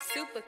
Super.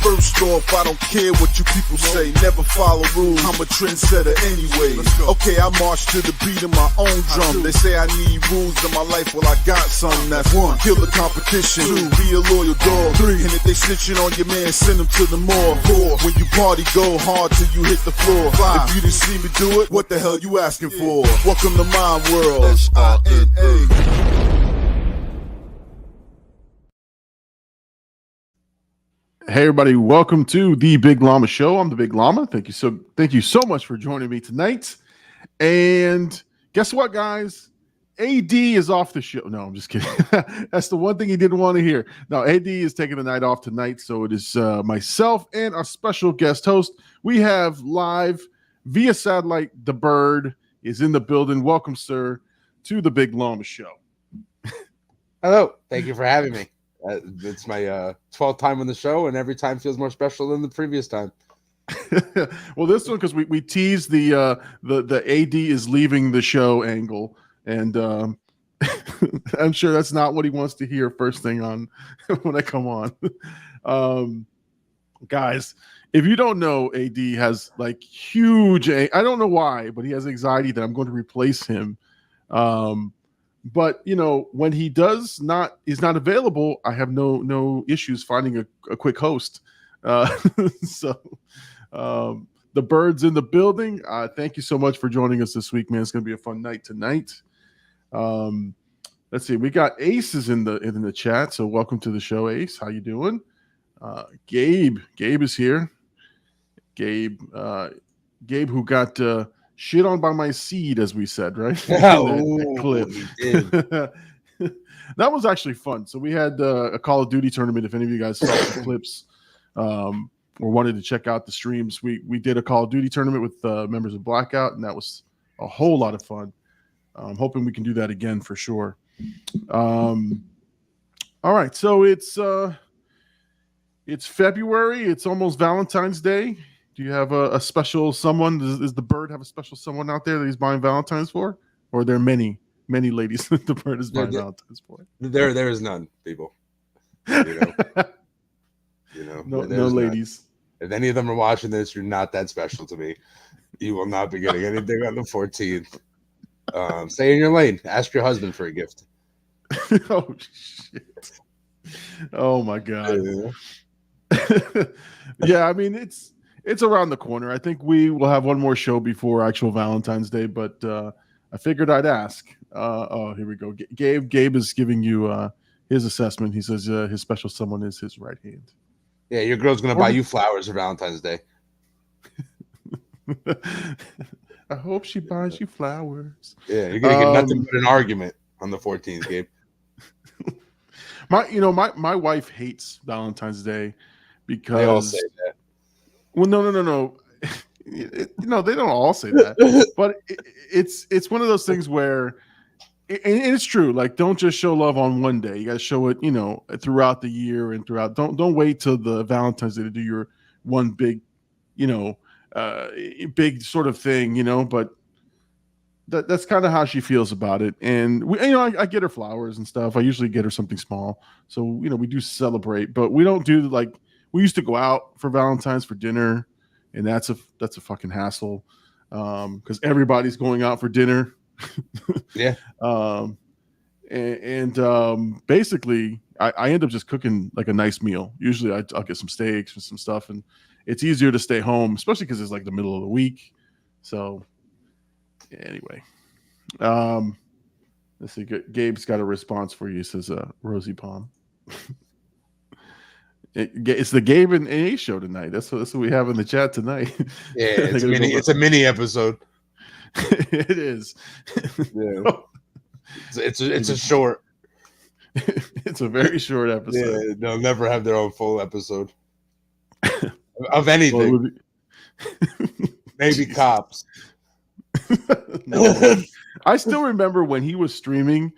First off, I don't care what you people say. Never follow rules. I'm a trendsetter anyway. Okay, I march to the beat of my own drum. They say I need rules in my life. Well, I got some. That's one. Kill the competition. Two. Be a loyal dog. Three. And if they snitching on your man, send them to the morgue. Four. When you party, go hard till you hit the floor. Five. If you didn't see me do it, what the hell you asking for? Welcome to my world. SINA. Hey everybody, welcome to the Big Llama Show. I'm the Big Llama. Thank you so much for joining me tonight. And guess what, guys? AD is off the show. No, I'm just kidding. That's the one thing he didn't want to hear. No, AD is taking the night off tonight, so it is myself and our special guest host. We have live via satellite. The Bird is in the building. Welcome, sir, to the Big Llama Show. Hello. Thank you for having me. It's my 12th time on the show, and every time feels more special than the previous time. Well, this one, because we teased the AD is leaving the show angle, and I'm sure that's not what he wants to hear first thing on when I come on. Guys, if you don't know, AD has like huge, I don't know why, but he has anxiety that I'm going to replace him. But you know, when he is not available, I have no issues finding a quick host. So the Bird's in the building. Thank you so much for joining us this week, man. It's gonna be a fun night tonight. Let's see, we got Ace is in the chat, so welcome to the show, Ace. How you doing? Gabe is here. Gabe who got shit on by my seed, as we said, right? that clip. That was actually fun. So we had a Call of Duty tournament. If any of you guys saw the clips or wanted to check out the streams, we did a Call of Duty tournament with members of Blackout, and that was a whole lot of fun. I'm hoping we can do that again for sure. All right, so it's February. It's almost Valentine's Day. Do you have a special someone? Does the Bird have a special someone out there that he's buying Valentine's for? Or are there many ladies that the Bird is buying Valentine's for? There is none, people. You know, no ladies. None. If any of them are watching this, you're not that special to me. You will not be getting anything on the 14th. Stay in your lane. Ask your husband for a gift. Oh, shit. Oh my god. Yeah. Yeah, I mean it's around the corner. I think we will have one more show before actual Valentine's Day, but I figured I'd ask. Oh, here we go. Gabe is giving you his assessment. He says his special someone is his right hand. Yeah, your girl's gonna buy you flowers for Valentine's Day. I hope she buys you flowers. Yeah, you're gonna get nothing but an argument on the 14th, Gabe. My wife hates Valentine's Day because They all say that. Well, no. They don't all say that, but it's one of those things where, and it's true. Like, don't just show love on one day. You got to show it, throughout the year and throughout. Don't wait till the Valentine's Day to do your one big, big sort of thing, But that's kind of how she feels about it. And I get her flowers and stuff. I usually get her something small, so we do celebrate, but we don't do like we used to go out for Valentine's for dinner. And that's a fucking hassle because everybody's going out for dinner. Yeah. Basically, I end up just cooking like a nice meal. Usually, I'll get some steaks and some stuff, and it's easier to stay home, especially because it's like the middle of the week. So, anyway, let's see. Gabe's got a response for you. He says, "Rosie Palm." It's the Gabe and A show tonight. That's what we have in the chat tonight. Yeah, it's a mini episode. It is. Yeah. It's a short. It's a very short episode. Yeah, they'll never have their own full episode of anything. Maybe Cops. No. I still remember when he was streaming.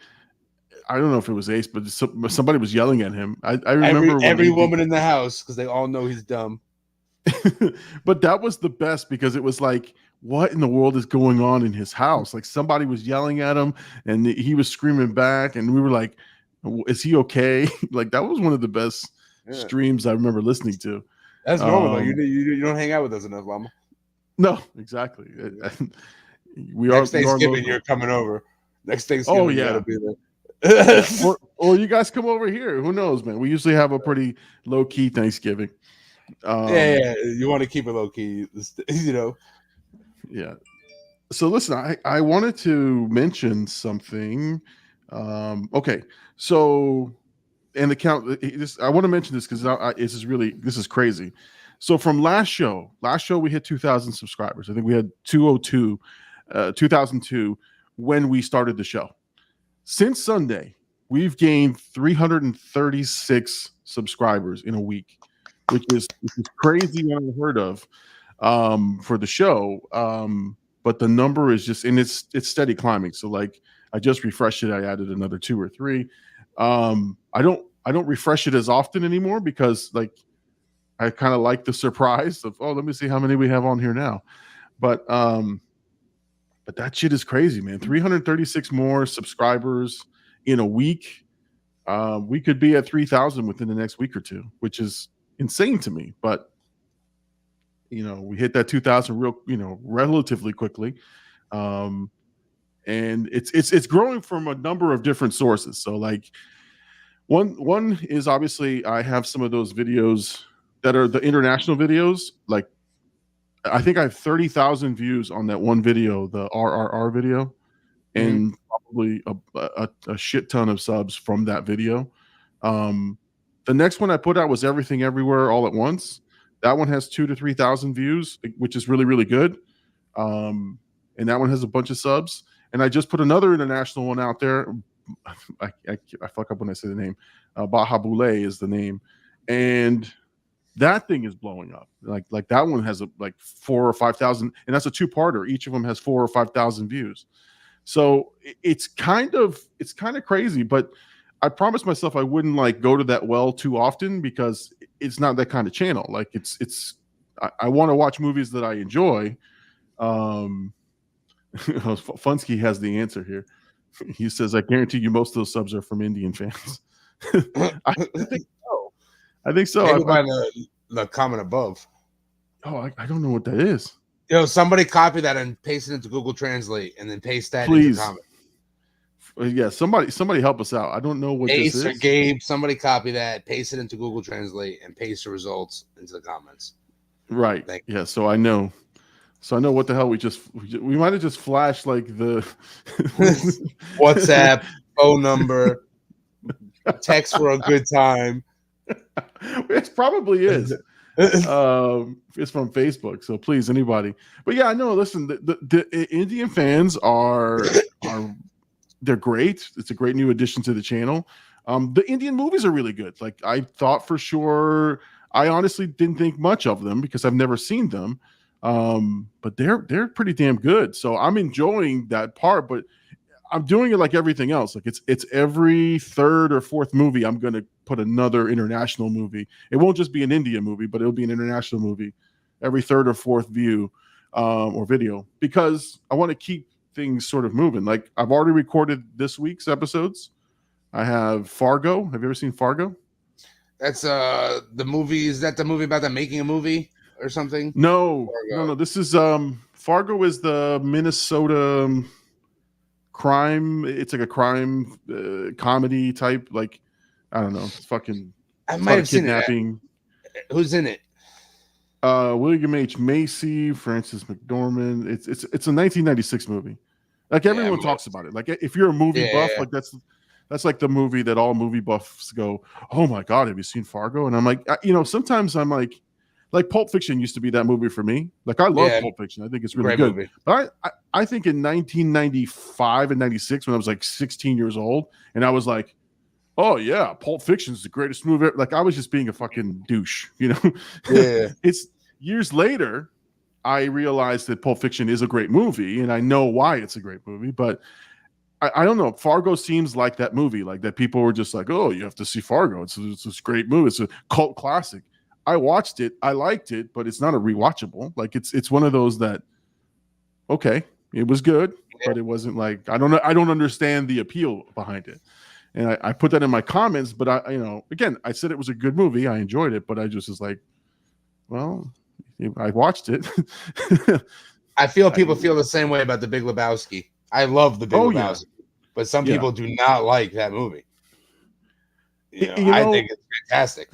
I don't know if it was Ace, but somebody was yelling at him. I remember every woman in the house because they all know he's dumb. But that was the best because it was like, what in the world is going on in his house? Like somebody was yelling at him and he was screaming back, and we were like, "Is he okay?" Like that was one of the best streams I remember listening to. That's normal though. You don't hang out with us enough, Llama. No, exactly. Next Thanksgiving, you're coming over. Next Thanksgiving, you gotta be there. or you guys come over here. Who knows, man? We usually have a pretty low key Thanksgiving. Yeah, you want to keep it low key, Yeah. So listen, I wanted to mention something. Okay, so and the count. I want to mention this because this is crazy. So from last show we hit 2,000 subscribers. I think we had 2002 when we started the show. Since Sunday, we've gained 336 subscribers in a week, which is crazy and unheard of for the show. But the number is just, and it's steady climbing. So like I just refreshed it. I added another 2 or 3. I don't refresh it as often anymore because like I kind of like the surprise of, let me see how many we have on here now. But that shit is crazy, man. 336 more subscribers in a week. We could be at 3,000 within the next week or two, which is insane to me. But we hit that 2,000 relatively quickly, and it's growing from a number of different sources. So like one is obviously I have some of those videos that are the international videos. Like I think I have 30,000 views on that one video, the RRR video, and probably a shit ton of subs from that video. The next one I put out was Everything Everywhere All at Once. That one has 2,000 to 3,000 views, which is really, really good. And that one has a bunch of subs. And I just put another international one out there. I fuck up when I say the name. Baja Boule is the name. And that thing is blowing up. Like that one has like 4,000 or 5,000, and that's a 2-parter. Each of them has 4,000 or 5,000 views. So it's kind of crazy, but I promised myself I wouldn't like go to that well too often because it's not that kind of channel. Like I want to watch movies that I enjoy. Funsky has the answer here. He says, I guarantee you most of those subs are from Indian fans. I think so. Maybe by the comment above. Oh, I don't know what that is. Somebody copy that and paste it into Google Translate and then paste that Please. into comment. Yeah, somebody help us out. I don't know what this Ace or is. Gabe, somebody copy that, paste it into Google Translate, and paste the results into the comments. Right. Thank Yeah. So I know. So I know what the hell we might have just flashed like the WhatsApp, phone number, text for a good time. It probably is. It's from Facebook, so please, anybody. But yeah, no. Listen, the Indian fans are they're great. It's a great new addition to the channel. The Indian movies are really good. Like I thought for sure. I honestly didn't think much of them because I've never seen them. But they're pretty damn good. So I'm enjoying that part. But I'm doing it like everything else. Like it's every third or fourth movie I'm going to put another international movie. It won't just be an India movie, but it'll be an international movie every third or fourth view or video because I want to keep things sort of moving. Like I've already recorded this week's episodes. I have Fargo. Have you ever seen Fargo? That's the movie. Is that the movie about them making a movie or something? No, Fargo. no. This is Fargo is the Minnesota crime. It's like a crime comedy type. Like I don't know. It's fucking. I It's might about a have seen it. kidnapping. Who's in it? William H. Macy, Francis McDormand. It's a 1996 movie. Like everyone talks about it. Like if you're a movie buff, like that's like the movie that all movie buffs go, oh my god, have you seen Fargo? And I'm like, sometimes I'm like Pulp Fiction used to be that movie for me. Like I love Pulp Fiction. I think it's really good. Movie. But I think in 1995 and 96 when I was like 16 years old, and I was like, oh yeah, Pulp Fiction is the greatest movie ever. Like I was just being a fucking douche, Yeah. It's years later I realized that Pulp Fiction is a great movie, and I know why it's a great movie. But I don't know. Fargo seems like that movie, like that people were just like, oh, you have to see Fargo. It's this great movie. It's a cult classic. I watched it. I liked it, but it's not a rewatchable. Like it's one of those that, okay, it was good, but it wasn't like I don't understand the appeal behind it. And I put that in my comments, but again, I said it was a good movie. I enjoyed it, but I just was like, well, I watched it. I feel people feel the same way about The Big Lebowski. I love The Big Lebowski, but some people do not like that movie. I think it's fantastic.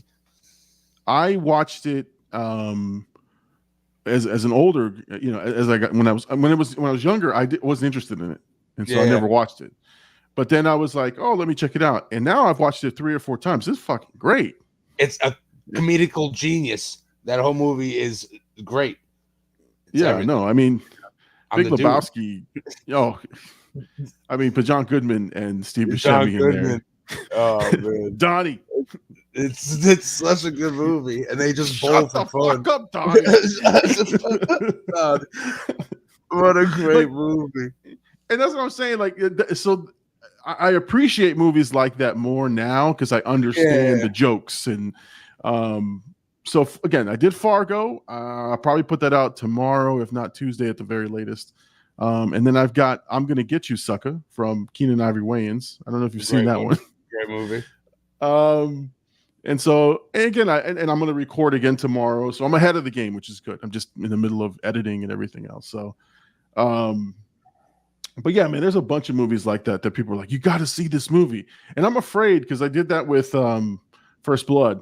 I watched it as an older, as I got when I was younger, I wasn't interested in it, and so I never watched it. But then I was like, oh, let me check it out, and now I've watched it 3 or 4 times. It's fucking great. It's a comedical genius. That whole movie is great. It's everything. No, I mean, Big Lebowski. I mean, but John Goodman and Steve Buscemi in there. Oh man, Donnie. It's such a good movie, and they just bowl for fun. Fuck up, Donnie. What a great movie! And that's what I'm saying. Like, so I appreciate movies like that more now because I understand the jokes. And so again, I did Fargo. I'll probably put that out tomorrow, if not Tuesday at the very latest. And then I've got I'm Gonna Get You, Sucker from Keenan Ivory Wayans. I don't know if you've seen that one. Great movie. And so again, I'm going to record again tomorrow. So I'm ahead of the game, which is good. I'm just in the middle of editing and everything else. So, but yeah, man, there's a bunch of movies like that people are like, you got to see this movie. And I'm afraid because I did that with First Blood.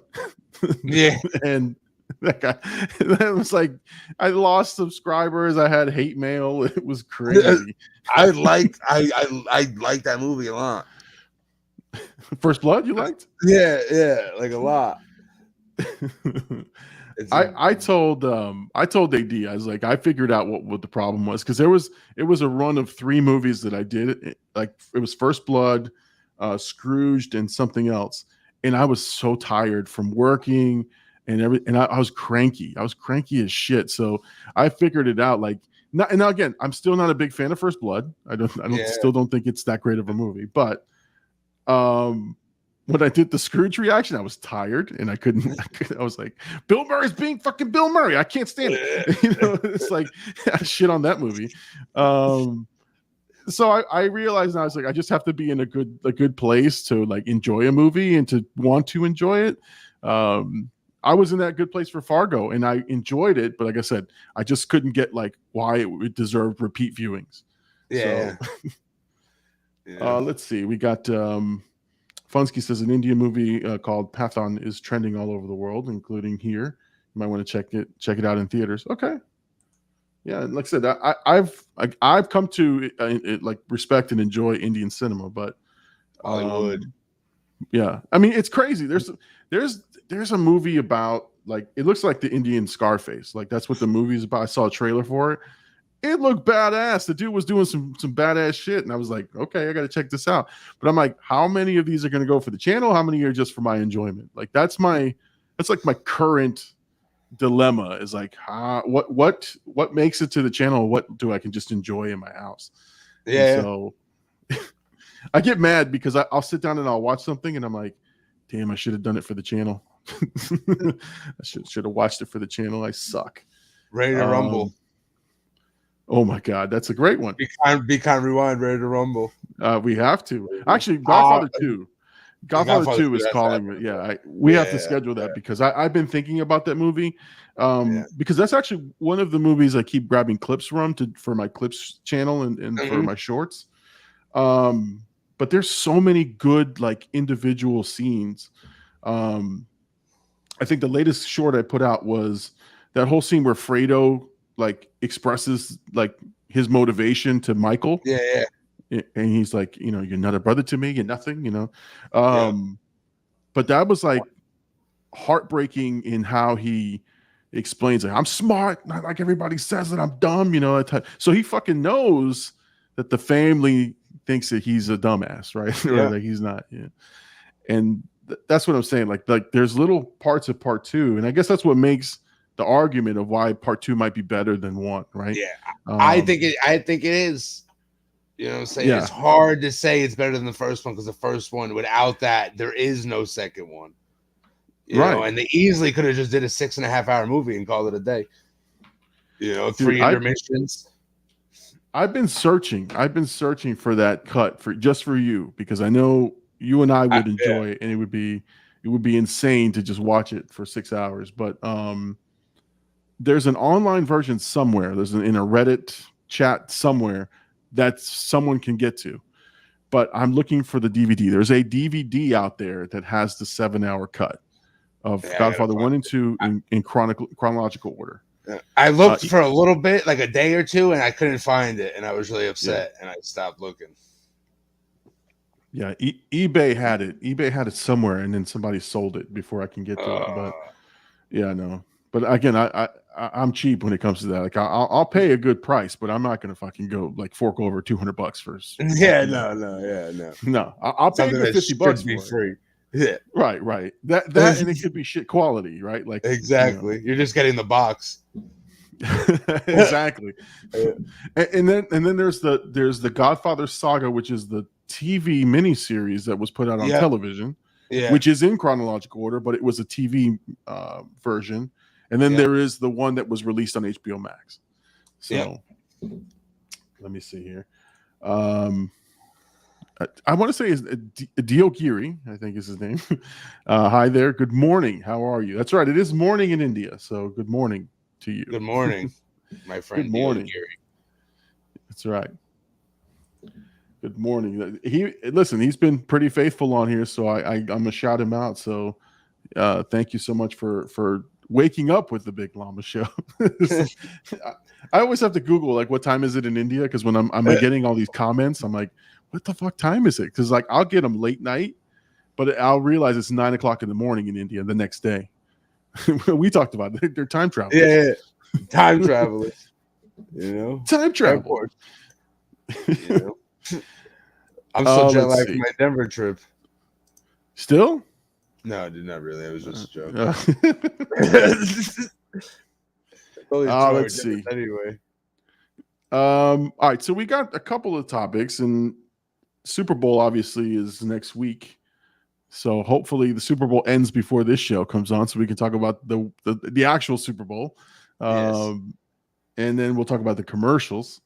Yeah. And that guy, that was like, I lost subscribers. I had hate mail. It was crazy. I like that movie a lot. First Blood, you liked? Yeah, like a lot. I told AD, I was like, I figured out what the problem was because it was a run of 3 movies that I did. Like it was First Blood, Scrooged, and something else. And I was so tired from working and I was cranky. I was cranky as shit. So I figured it out. Like now again, I'm still not a big fan of First Blood. Still don't think it's that great of a movie, but when I did the Scrooge reaction, I was tired and I was like, Bill Murray's being fucking Bill Murray. I can't stand it. It's like shit on that movie. So I realized now, I was like, I just have to be in a good place to like enjoy a movie and to want to enjoy it. I was in that good place for Fargo and I enjoyed it, but like I said, I just couldn't get like why it deserved repeat viewings. Yeah. So, Yeah. Let's see. We got Funsky says an Indian movie called Pathan is trending all over the world, including here. You might want to check it out in theaters. Okay. Yeah, like I said, I've come to like respect and enjoy Indian cinema, but Hollywood. Yeah, I mean it's crazy. There's a movie about, like, it looks like the Indian Scarface. Like that's what the movie's about. I saw a trailer for it. It looked badass. The dude was doing some badass shit, and I was like, okay, I got to check this out. But I'm like, how many of these are going to go for the channel? How many are just for my enjoyment? Like that's like my current dilemma is like, what makes it to the channel? What do I can just enjoy in my house? Yeah. And so I get mad because I'll sit down and I'll watch something and I'm like, damn, I should have done it for the channel. I should have watched it for the channel. I suck. Ready to Rumble. Oh my God, that's a great one. Be kind, rewind. Ready to Rumble. We have to actually. Godfather 2. Godfather 2 is calling me. Yeah, we have to schedule that because I've been thinking about that movie. Because that's actually one of the movies I keep grabbing clips from for my clips channel and for my shorts. But there's so many good like individual scenes. I think the latest short I put out was that whole scene where Fredo like expresses like his motivation to Michael. Yeah. And he's like, you're not a brother to me, you're nothing, But that was like heartbreaking in how he explains it. I'm smart, not like everybody says that I'm dumb, So he fucking knows that the family thinks that he's a dumbass, right? Or that he's not. Yeah. And that's what I'm saying. Like there's little parts of part 2, and I guess that's what makes the argument of why part 2 might be better than 1, right? Yeah. I think it is. You know what I'm saying? Yeah. It's hard to say it's better than the first one because the first one, without that, there is no second one. You know, and they easily could have just did a 6.5 hour movie and called it a day. 3 intermissions. I've been searching for that cut just for you because I know you and I would enjoy it, and it would be insane to just watch it for 6 hours. But there's an online version somewhere. There's in a Reddit chat somewhere that someone can get to, but I'm looking for the DVD. There's a DVD out there that has the 7-hour cut of Godfather 1 and 2 in chronological order. I looked for a little bit, like a day or two, and I couldn't find it, and I was really upset, and I stopped looking. Yeah, eBay had it. eBay had it somewhere, and then somebody sold it before I can get to it. But yeah, no. But again, I'm cheap when it comes to that. Like I'll pay a good price, but I'm not gonna fucking go like fork over $200 for. No. I'll pay $50 for it. Free. Yeah, right. That and it could be shit quality, right? Like exactly. You're just getting the box. Exactly. And then there's the Godfather Saga, which is the TV miniseries that was put out on television, which is in chronological order, but it was a TV version. And then there is the one that was released on HBO Max. So let me see here. I want to say is Dio Giri, I think is his name. Hi there. Good morning. How are you? That's right. It is morning in India. So good morning to you. Good morning, my friend. Good morning. Dio Giri. That's right. Good morning. He's been pretty faithful on here, so I'm gonna shout him out. So thank you so much for waking up with the Big Llama Show. I always have to Google like what time is it in India, because when I'm getting all these comments, I'm like, what the fuck time is it? Because like I'll get them late night, but I'll realize it's 9 o'clock in the morning in India the next day. We talked about it. They're time travelers. Yeah, time travelers. Time travel. I'm still jet lagged from my Denver trip. Still? No, I did not really. It was just a joke. Let's see. Anyway. All right, so we got a couple of topics, and Super Bowl obviously is next week. So hopefully the Super Bowl ends before this show comes on, so we can talk about the actual Super Bowl. And then we'll talk about the commercials.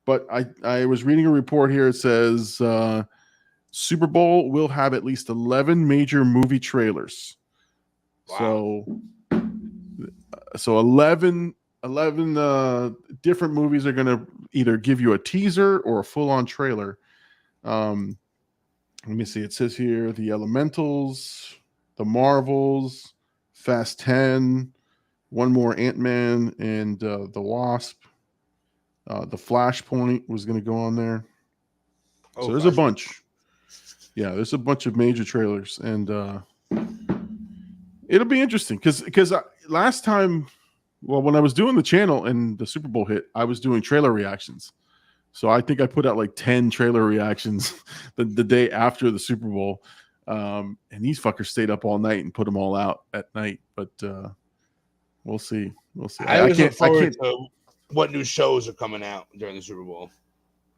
But I was reading a report here. It says Super Bowl will have at least 11 major movie trailers. Wow. So 11 different movies are going to either give you a teaser or a full-on trailer Let me see. It says here the Elementals, the Marvels, Fast 10, one more Ant-Man and the Wasp. The Flashpoint was going to go on there. So there's a bunch. Yeah, there's a bunch of major trailers, and it'll be interesting because last time, well, when I was doing the channel and the Super Bowl hit, I was doing trailer reactions. So I think I put out like 10 trailer reactions the day after the Super Bowl. And these fuckers stayed up all night and put them all out at night. But we'll see. We'll see. I can't forward to what new shows are coming out during the Super Bowl.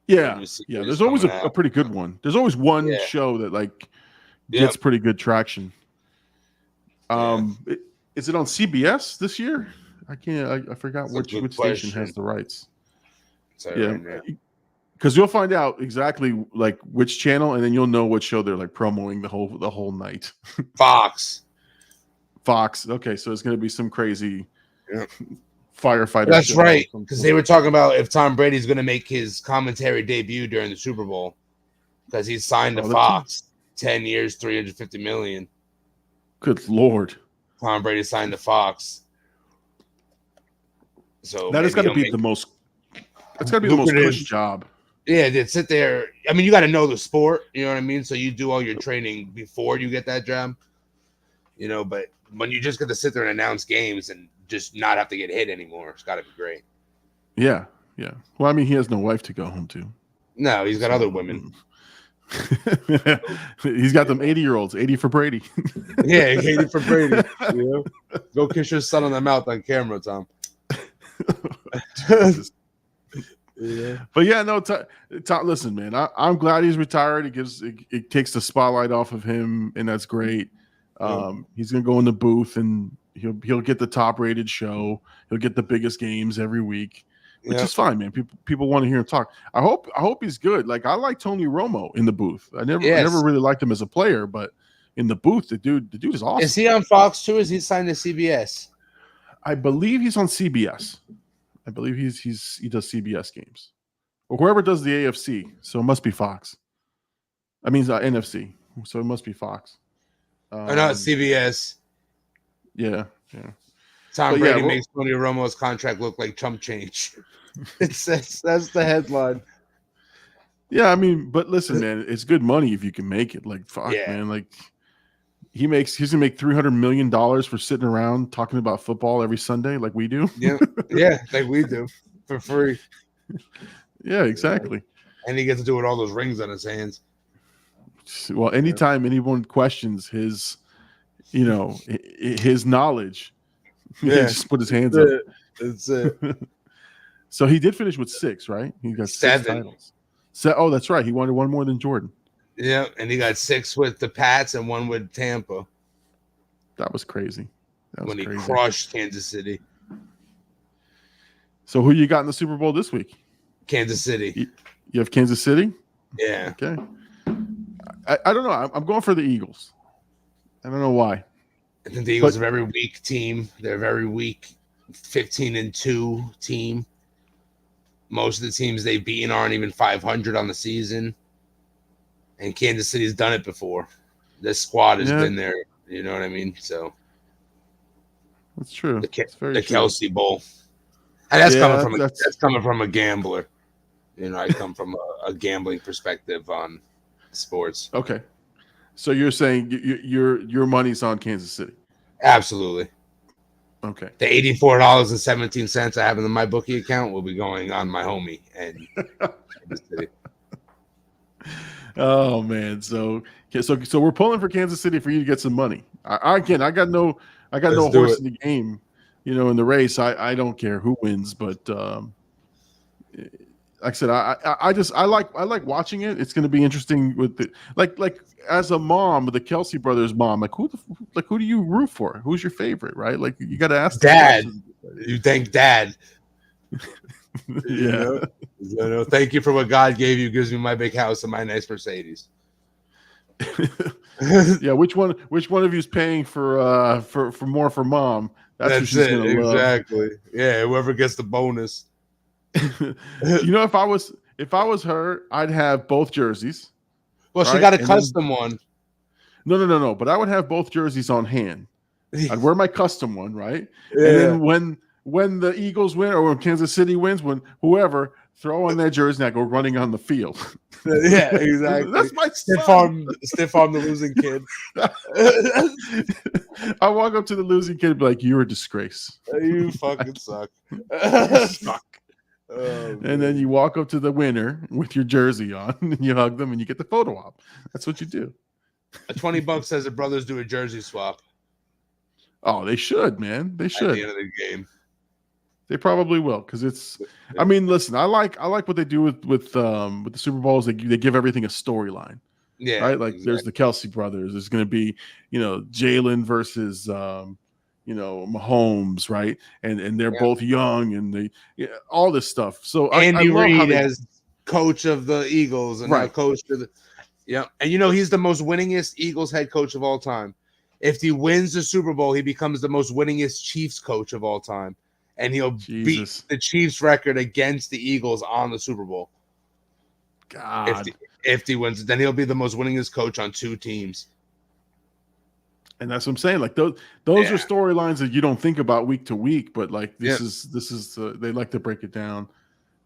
Yeah. Yeah. There's always a pretty good one. There's always one show that like gets pretty good traction. Is it on CBS this year? I forgot which station has the rights. Because you'll find out exactly like which channel, and then you'll know what show they're like promoting the whole night. Fox. Okay, so it's going to be some crazy firefighter. That's right, because they were talking about if Tom Brady's going to make his commentary debut during the Super Bowl because he's signed to Fox, 10 years, $350 million. Good Lord. Tom Brady signed to Fox. So that is going to be the most. It's got to be the most cush job. Yeah, they'd sit there. I mean, you got to know the sport. You know what I mean? So you do all your training before you get that job. You know, but when you just get to sit there and announce games and just not have to get hit anymore, it's got to be great. Yeah, yeah. Well, I mean, he has no wife to go home to. No, he's got other women. He's got them 80-year-olds, 80 for Brady. Yeah, 80 for Brady. You know? Go kiss your son on the mouth on camera, Tom. Yeah. But yeah, no. Listen, man. I'm glad he's retired. It takes the spotlight off of him, and that's great. He's gonna go in the booth, and he'll get the top-rated show. He'll get the biggest games every week, which is fine, man. People want to hear him talk. I hope he's good. Like I like Tony Romo in the booth. I never really liked him as a player, but in the booth, the dude is awesome. Is he on Fox too? Is he signed to CBS? I believe he's on CBS. I believe he does CBS games, or whoever does the AFC. So it must be Fox. I mean NFC. So it must be Fox. Not CBS. Yeah. Tom Brady makes Tony Romo's contract look like chump change. That's the headline. Yeah, I mean, but listen, man, it's good money if you can make it. Like, fuck, man, like he's gonna make $300 million for sitting around talking about football every Sunday, like we do. Yeah, like we do for free. Yeah, exactly. And he gets to do it with all those rings on his hands. Well, anytime anyone questions his, his knowledge, he just put his hands up. That's it. So he did finish with 6, right? He got 6 titles. Oh, that's right. He wanted one more than Jordan. Yeah, and he got 6 with the Pats and 1 with Tampa. That was crazy. He crushed Kansas City. So who you got in the Super Bowl this week? Kansas City. You have Kansas City? Yeah. Okay. I don't know. I'm going for the Eagles. I don't know why. I think the Eagles are a very weak team. They're a very weak 15-2 team. Most of the teams they've beaten aren't even 500 on the season. And Kansas City's done it before. This squad has been there. You know what I mean? So that's true. The Kelsey Bowl. And that's coming from a gambler. I come from a gambling perspective on sports. Okay. So you're saying your money's on Kansas City? Absolutely. Okay. The $84.17 I have in my bookie account will be going on my homie and Kansas City. Oh man, so we're pulling for Kansas City for you to get some money. I got no horse in the game, in the race. I don't care who wins, but like I said, I like watching it. It's going to be interesting with the like as a mom, the Kelsey brothers' mom, who do you root for? Who's your favorite? Right? Like you got to ask Dad. You thank Dad. Yeah. Thank you for what God gave you. Gives me my big house and my nice Mercedes. Yeah. Which one of you is paying for more for mom? That's it. Exactly. Love. Yeah. Whoever gets the bonus. If I was her, I'd have both jerseys. Well, right? she got a custom one. No. But I would have both jerseys on hand. I'd wear my custom one, right? Yeah. And then when the Eagles win or when Kansas City wins, when whoever throw on that jersey, and I go running on the field. Yeah, exactly. That's my stiff arm the losing kid. I walk up to the losing kid and be like, "You're a disgrace. You fucking suck. You suck." Oh, and then you walk up to the winner with your jersey on, and you hug them, and you get the photo op. That's what you do. $20 says the brothers do a jersey swap. Oh, they should, man. They should. At the end of the game. They probably will, because it's. I mean, listen. I like what they do with the Super Bowls. They give everything a storyline. Yeah. Right. Like there's the Kelsey brothers. There's going to be Jalen versus Mahomes, right? And they're both young, and all this stuff. So Andy I Reid as coach of the Eagles and now coach of the. Yeah, and he's the most winningest Eagles head coach of all time. If he wins the Super Bowl, he becomes the most winningest Chiefs coach of all time. And he'll beat the Chiefs record against the Eagles on the Super Bowl. God. If he wins, then he'll be the most winningest coach on 2 teams. And that's what I'm saying. Like those are storylines that you don't think about week to week, but like this is they like to break it down.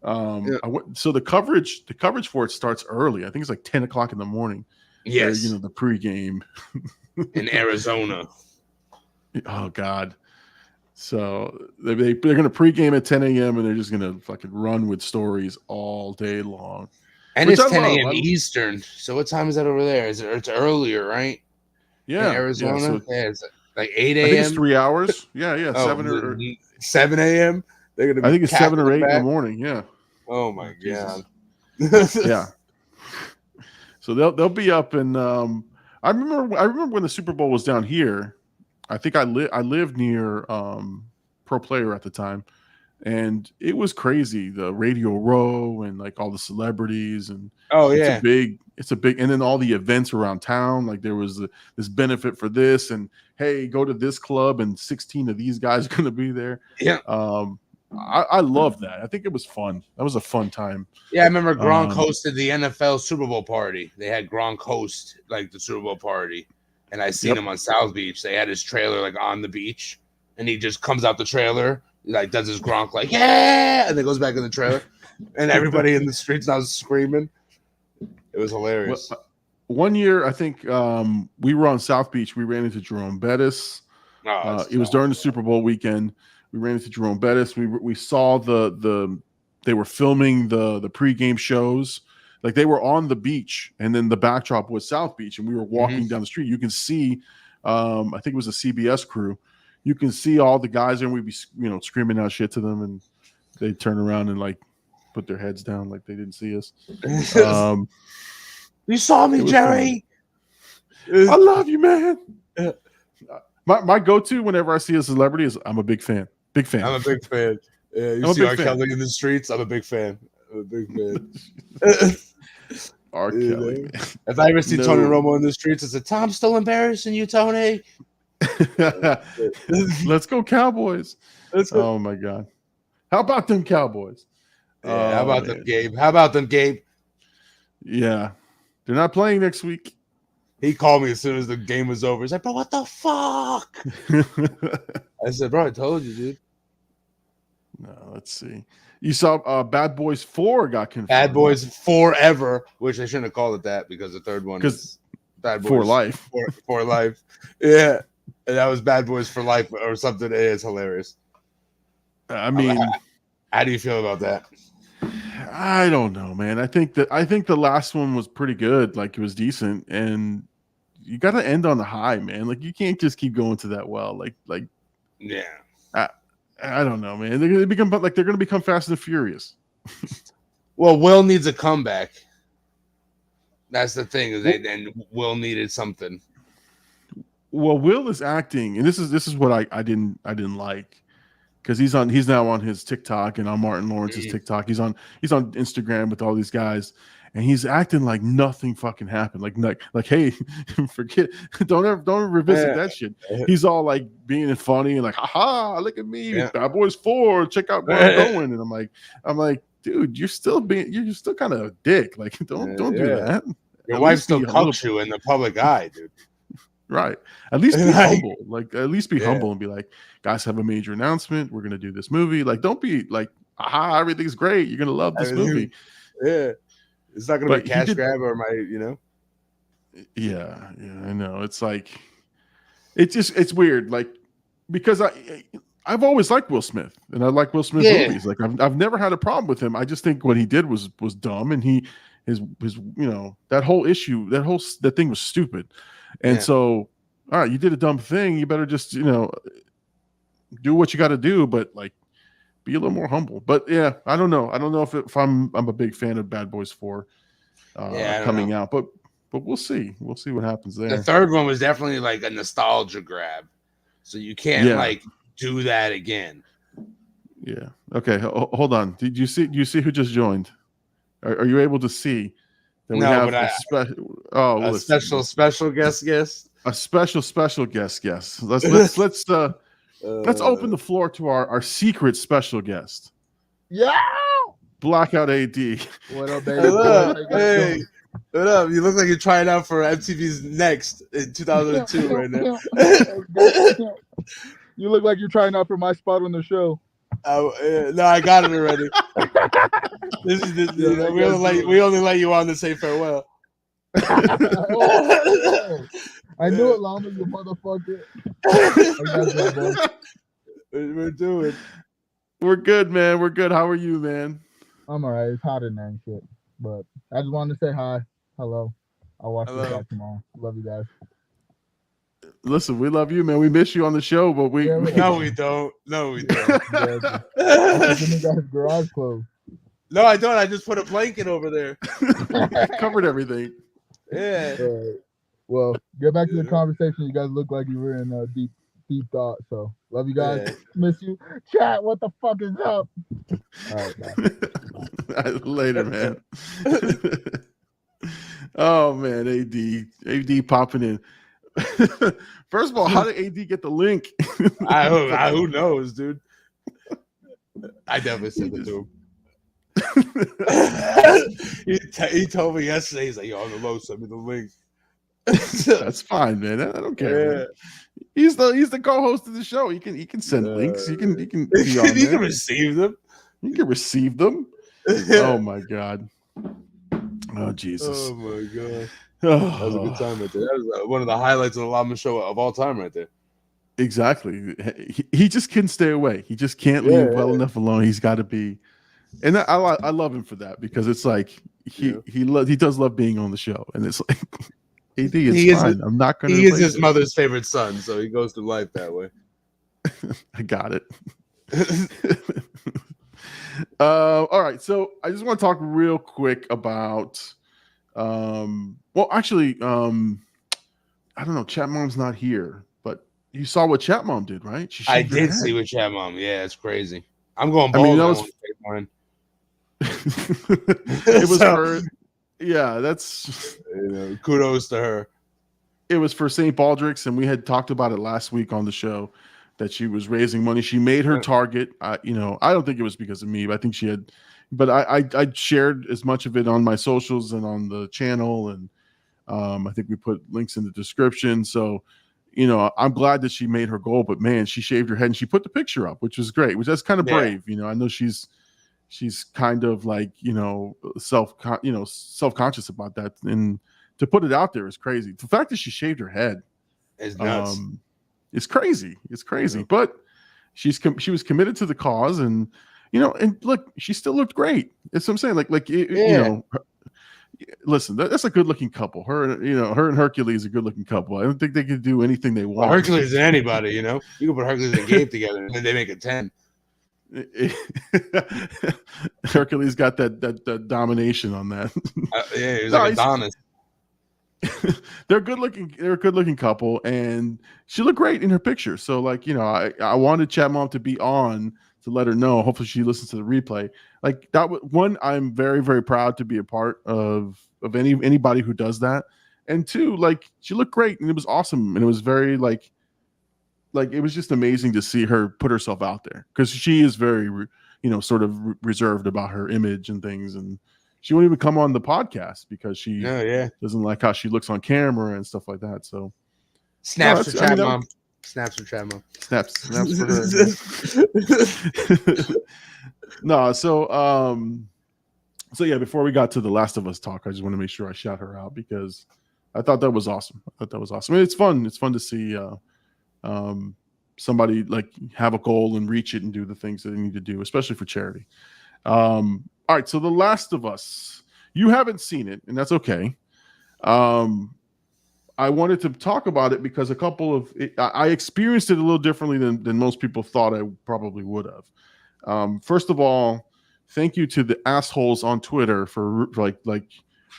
So the coverage for it starts early. I think it's like 10 o'clock in the morning. Yes, the pregame in Arizona. Oh God. So they're going to pregame at 10 a.m. and they're just going to fucking run with stories all day long. And it's 10 a.m. Eastern. So what time is that over there? It's earlier, right? Yeah, in Arizona. Yeah, it's like 8 a.m. I think it's 3 hours. Yeah, 7 a.m. They're gonna. I think it's 7 or 8 in the morning. Yeah. Oh my God. Yeah. So they'll be up, and I remember when the Super Bowl was down here. I think I lived near Pro Player at the time, and it was crazy. The Radio Row and like all the celebrities, and it's a big, and then all the events around town. Like there was this benefit for this, and hey, go to this club, and 16 of these guys are going to be there. Yeah. I love that. I think it was fun. That was a fun time. Yeah, I remember Gronk hosted the NFL Super Bowl party. They had Gronk host like the Super Bowl party, and I seen him on South Beach. They had his trailer like on the beach, and he just comes out the trailer, like does his Gronk like and then goes back in the trailer, and everybody in the streets now screaming. It was hilarious. Well, one year, I think we were on South Beach. We ran into Jerome Bettis. It was during the Super Bowl weekend. We ran into Jerome Bettis. We saw they were filming the pregame shows. Like they were on the beach, and then the backdrop was South Beach, and we were walking down the street. You can see, I think it was a CBS crew. You can see all the guys, and we'd be screaming out shit to them, and they'd turn around and like put their heads down like they didn't see us. You saw me, Jerry. I love you, man. My go-to whenever I see a celebrity is I'm a big fan. Big fan. I'm a big fan. Yeah, you see R. Kelly in the streets. I'm a big fan. R. Kelly. If I ever see Tony Romo in the streets, it's Tom's still embarrassing you, Tony. Let's go, Cowboys. Oh my God. How about them Cowboys? Yeah, how about them, Gabe? How about them, Gabe? Yeah. They're not playing next week. He called me as soon as the game was over. He's like, bro, what the fuck? I said, bro, I told you, dude. No, let's see. You saw Bad Boys 4 got confirmed. Bad Boys Forever, which they shouldn't have called it that because the third one is Bad Boys for Life. For Life. Yeah. And that was Bad Boys for Life or something. It is hilarious. I mean, how do you feel about that? I don't know, man. I think the last one was pretty good. Like it was decent, and you got to end on the high, man. Like you can't just keep going to that well. Like yeah. I don't know, man. They're going to become Fast and Furious. Well, Will needs a comeback. That's the thing. And Will needed something. Well, Will is acting, and this is what I didn't like. Because he's now on his TikTok and on Martin Lawrence's TikTok. He's on Instagram with all these guys, and he's acting like nothing fucking happened. Like hey, forget, don't ever revisit that shit. He's all like being funny and like, haha, look at me, Bad Boys 4, check out where I'm going. And I'm like, dude, you're still kind of a dick. Like, don't do that. Your wife still cucks you in the public eye, dude. Right. At least be humble. Like, at least be humble and be like, guys, have a major announcement. We're gonna do this movie. Like, don't be like, aha, everything's great. You're gonna love this movie. Yeah. It's not gonna be a cash grab or my. Yeah, I know. It's like, it's weird. Like, because I've always liked Will Smith, and I like Will Smith movies. Like, I've never had a problem with him. I just think what he did was dumb, and his that whole issue, that thing was stupid. And so, all right, you did a dumb thing. You better just do what you got to do, but like, be a little more humble. But yeah, I don't know. I don't know if I'm a big fan of Bad Boys 4 coming out, but we'll see. We'll see what happens there. The third one was definitely like a nostalgia grab, so you can't like do that again. Yeah. Okay. Hold on. Did you see? Do you see who just joined? Are you able to see that we have a special guest? A special guest. Let's open the floor to our secret special guest. Yeah. Blackout AD. What up, baby? Hey. What up? You look like you're trying out for MTV's Next in 2002 right now. You look like you're trying out for my spot on the show. No, I got it already. We only let you on to say farewell. I knew it, Llama, you motherfucker. We're doing. We're good, man. We're good. How are you, man? I'm all right. It's hot in there and shit. But I just wanted to say hi. Hello. I'll watch this back tomorrow. Love you guys. Listen, we love you, man. We miss you on the show, but we No, we don't. Give me guys' garage clothes. No, I don't. I just put a blanket over there. Covered everything. Yeah. Well, get back to the conversation. You guys look like you were in deep thought. So love you guys. Yeah. Miss you. Chat, what the fuck is up? All right, bye. Later, man. Oh man, AD popping in. First of all, how did AD get the link? Who knows, dude? I definitely sent it to him. He told me yesterday. He's like, "Yo, on the low, send me the link." That's fine, man. I don't care. Yeah. He's the co-host of the show. He can send links. He can be on You can receive them. You can receive them. Oh my god. Oh Jesus. Oh my god. That was a good time right there. That was one of the highlights of the Llama show of all time right there. Exactly. He just couldn't stay away. He just can't leave enough alone. He's got to be. And I love him for that, because it's like he does love being on the show, and it's like AD is fine. I'm not going to. He is his mother's favorite son, so he goes through life that way. I got it. All right, so I just want to talk real quick about. Well, actually, I don't know. Chat Mom's not here, but you saw what Chat Mom did, right? I did see what Chat Mom. Yeah, it's crazy. I'm going bald. It was for, that's kudos to her. It was for St. Baldrick's, and we had talked about it last week on the show that she was raising money. She made her target. I don't think it was because of me, but I think she had. But I shared as much of it on my socials and on the channel, and I think we put links in the description. So, I'm glad that she made her goal. But man, she shaved her head and she put the picture up, which was great. Which that's kind of brave. I know she's kind of like self-conscious about that, and to put it out there is crazy. The fact that she shaved her head is nuts. It's crazy. It's crazy. Yeah. But she was committed to the cause, and and look, she still looked great. That's what I'm saying. Listen, that's a good-looking couple. Her and Hercules are a good-looking couple. I don't think they could do anything they want. Well, Hercules and anybody, you can put Hercules and Gabe together, and then they make a 10. Hercules got that domination on that. He's like Adonis. They're a good-looking couple, and she looked great in her picture. So, I wanted Chat Mom to be on to let her know. Hopefully, she listens to the replay. Like that one, I'm very, very proud to be a part of anybody who does that. And two, she looked great, and it was awesome, and it was very it was just amazing to see her put herself out there, because she is very, sort of reserved about her image and things, and she won't even come on the podcast because she doesn't like how she looks on camera and stuff like that. So snaps for chat mom. Snaps for chat mom. Snaps for her. No, so yeah, before we got to the Last of Us talk, I just want to make sure I shout her out because I thought that was awesome. I mean, it's fun. It's fun to see somebody like have a goal and reach it and do the things that they need to do, especially for charity. All right, so The Last of Us. You haven't seen it, and that's okay. I wanted to talk about it because I experienced it a little differently than most people thought I probably would have. First of all, thank you to the assholes on Twitter for like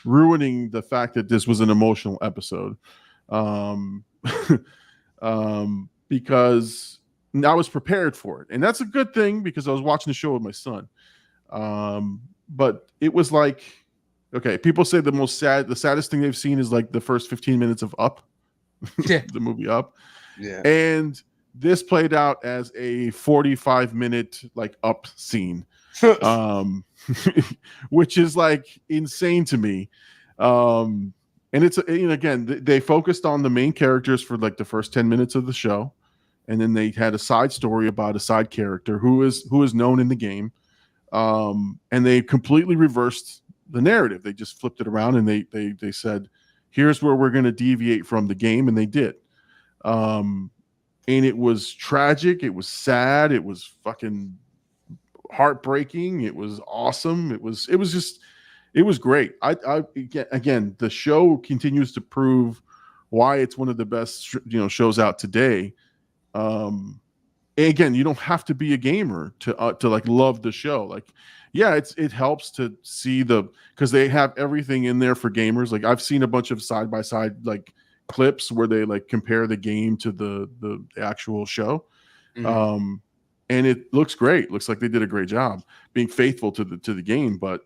ruining the fact that this was an emotional episode. Because I was prepared for it, and that's a good thing because I was watching the show with my son. But it was like, okay, people say the saddest thing they've seen is like the first 15 minutes of Up, the movie Up. Yeah. And this played out as a 45-minute like Up scene, which is like insane to me. And it's again, they focused on the main characters for like the first 10 minutes of the show, and then they had a side story about a side character who is known in the game. And they completely reversed the narrative. They just flipped it around and they said, here's where we're going to deviate from the game, and they did. And it was tragic, it was sad, it was fucking heartbreaking, it was awesome, it was great. Again, the show continues to prove why it's one of the best shows out today. Again, you don't have to be a gamer to like love the show. Like, yeah, it helps to see because they have everything in there for gamers. Like, I've seen a bunch of side by side like clips where they like compare the game to the actual show. Mm-hmm. And it looks great. Looks like they did a great job being faithful to the game, but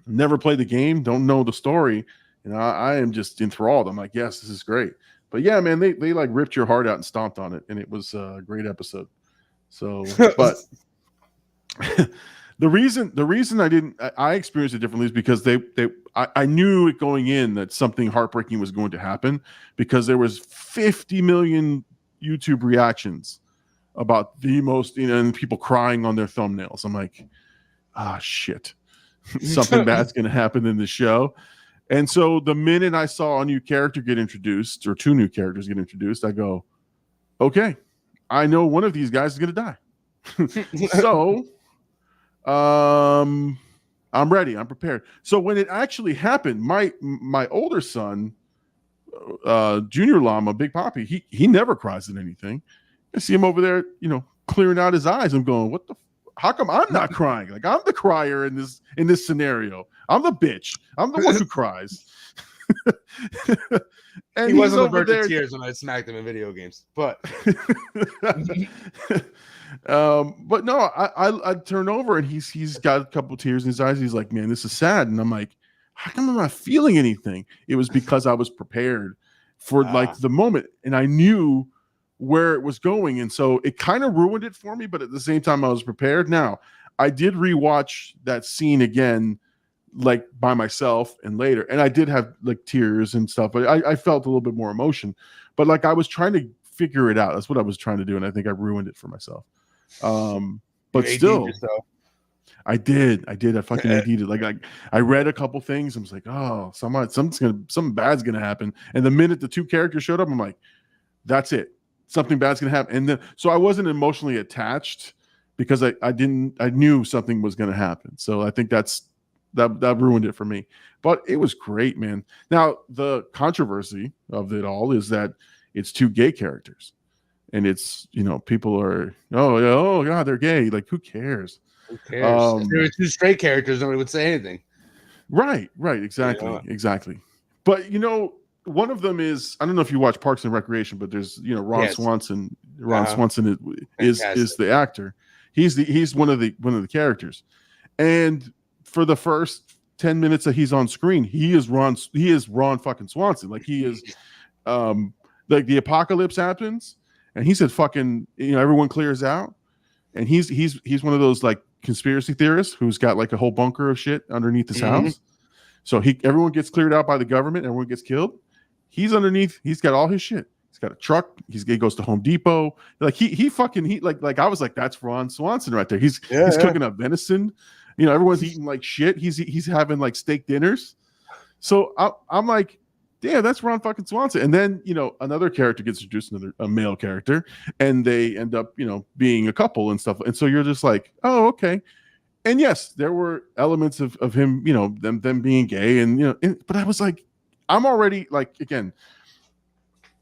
never played the game, don't know the story, and I am just enthralled. I'm like, yes, this is great. But yeah, man, they like ripped your heart out and stomped on it, and it was a great episode. So, but the reason I experienced it differently is because I knew it going in that something heartbreaking was going to happen because there was 50 million YouTube reactions about the most, and people crying on their thumbnails. I'm like, shit. Something bad's going to happen in the show. And so the minute I saw a new character get introduced, or two new characters get introduced, I go, okay, I know one of these guys is going to die. So I'm ready. I'm prepared. So when it actually happened, my older son, Junior Llama, Big Poppy, he never cries at anything. I see him over there, clearing out his eyes. I'm going, what the how come I'm not crying? Like, I'm the crier in this scenario. I'm the bitch. I'm the one who cries. And he wasn't over there tears when I smacked him in video games, but but no, I turn over and he's got a couple tears in his eyes. He's like, man, this is sad. And I'm like, how come I'm not feeling anything? It was because I was prepared for like the moment, and I knew where it was going, and so it kind of ruined it for me, but at the same time I was prepared. Now I did rewatch that scene again, like by myself, and later, and I did have like tears and stuff, but I felt a little bit more emotion, but like I was trying to figure it out. That's what I was trying to do, and I think I ruined it for myself. But still, I did. I fucking AD'd it. Like I read a couple things. I was like, oh, something bad's gonna happen. And the minute the two characters showed up, I'm like, that's it. Something bad's gonna happen. And then so I wasn't emotionally attached because I knew something was gonna happen. So I think that ruined it for me. But it was great, man. Now the controversy of it all is that it's two gay characters. And it's, people are, oh God, they're gay. Like, who cares? Who cares? If there were two straight characters, nobody would say anything. Right, exactly, exactly. But one of them is, I don't know if you watch Parks and Recreation, but there's Ron Swanson. Ron Swanson is the actor. He's one of the characters, and for the first 10 minutes that he's on screen, he is Ron fucking Swanson. Like he is, like the apocalypse happens, and he said fucking everyone clears out, and he's one of those like conspiracy theorist who's got like a whole bunker of shit underneath his house. So everyone gets cleared out by the government. Everyone gets killed. He's underneath. He's got all his shit. He's got a truck. He goes to Home Depot. Like he like I was like, that's Ron Swanson right there. He's cooking up venison. You know, everyone's eating like shit. He's having like steak dinners. So I'm like, damn, that's Ron fucking Swanson. And then, you know, another character gets introduced, a male character, and they end up, you know, being a couple and stuff. And so you're just like, oh, okay. And yes, there were elements of him, you know, them being gay, and you know, but I was like, I'm already like, again,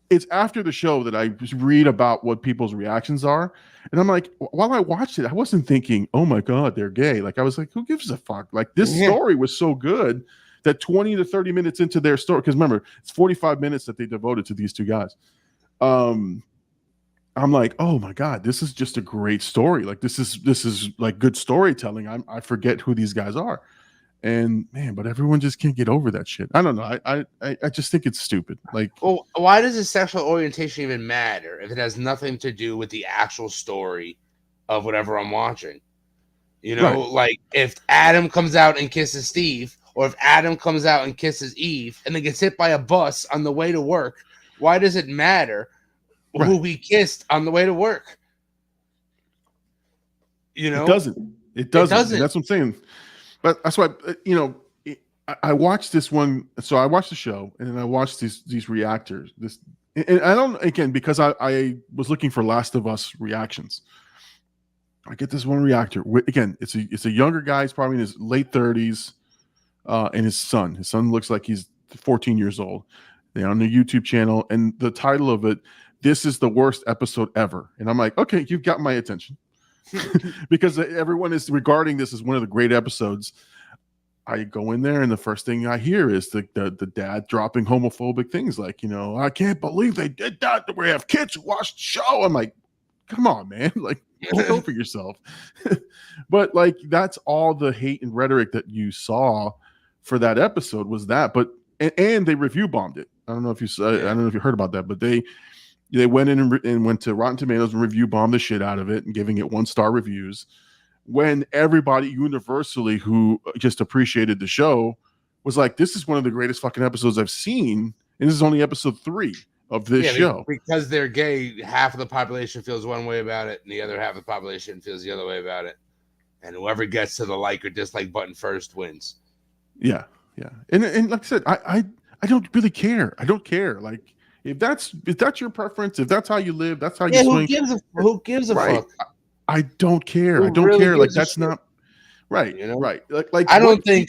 it's after the show that I just read about what people's reactions are, and I'm like, while I watched it, I wasn't thinking, oh my god, they're gay. Like I was like, who gives a fuck? Like this story was so good that 20 to 30 minutes into their story, because remember, it's 45 minutes that they devoted to these two guys. I'm like, oh my god, this is just a great story. Like this is like good storytelling. I forget who these guys are, and man, but everyone just can't get over that shit. I don't know. I just think it's stupid. Like, well, why does the sexual orientation even matter if it has nothing to do with the actual story of whatever I'm watching? You know, like if Adam comes out and kisses Steve, or if Adam comes out and kisses Eve, and then gets hit by a bus on the way to work, why does it matter who he kissed on the way to work? You know, it doesn't. That's what I'm saying. But that's why, you know, I watched this one. So I watched the show, and then I watched these reactors. And I don't, again, because I was looking for Last of Us reactions. I get this one reactor. Again, it's a younger guy. He's probably in his late 30s, and his son looks like he's 14 years old. They're on the YouTube channel, and the title of it, "This is the worst episode ever." And I'm like, okay, you've got my attention. Because everyone is regarding this as one of the great episodes. I go in there, and the first thing I hear is the dad dropping homophobic things like, you know, I can't believe they did that. We have kids who watch the show. I'm like, come on, man. Like, go for yourself. But like, that's all the hate and rhetoric that you saw for that episode was that. But and they review bombed it. I don't know if you saw, I don't know if you heard about that, but they went in and went to Rotten Tomatoes and review bombed the shit out of it and giving it 1-star reviews, when everybody universally who just appreciated the show was like, this is one of the greatest fucking episodes I've seen, and this is only episode 3 of this show. Because they're gay, half of the population feels one way about it, and the other half of the population feels the other way about it. And whoever gets to the like or dislike button first wins. Yeah. And like I said, I don't really care. I don't care. Like, if that's your preference, if that's how you live, that's how you swing. Who gives a fuck? I don't care. I don't care. Like, that's not right. You know? Right. Like I don't think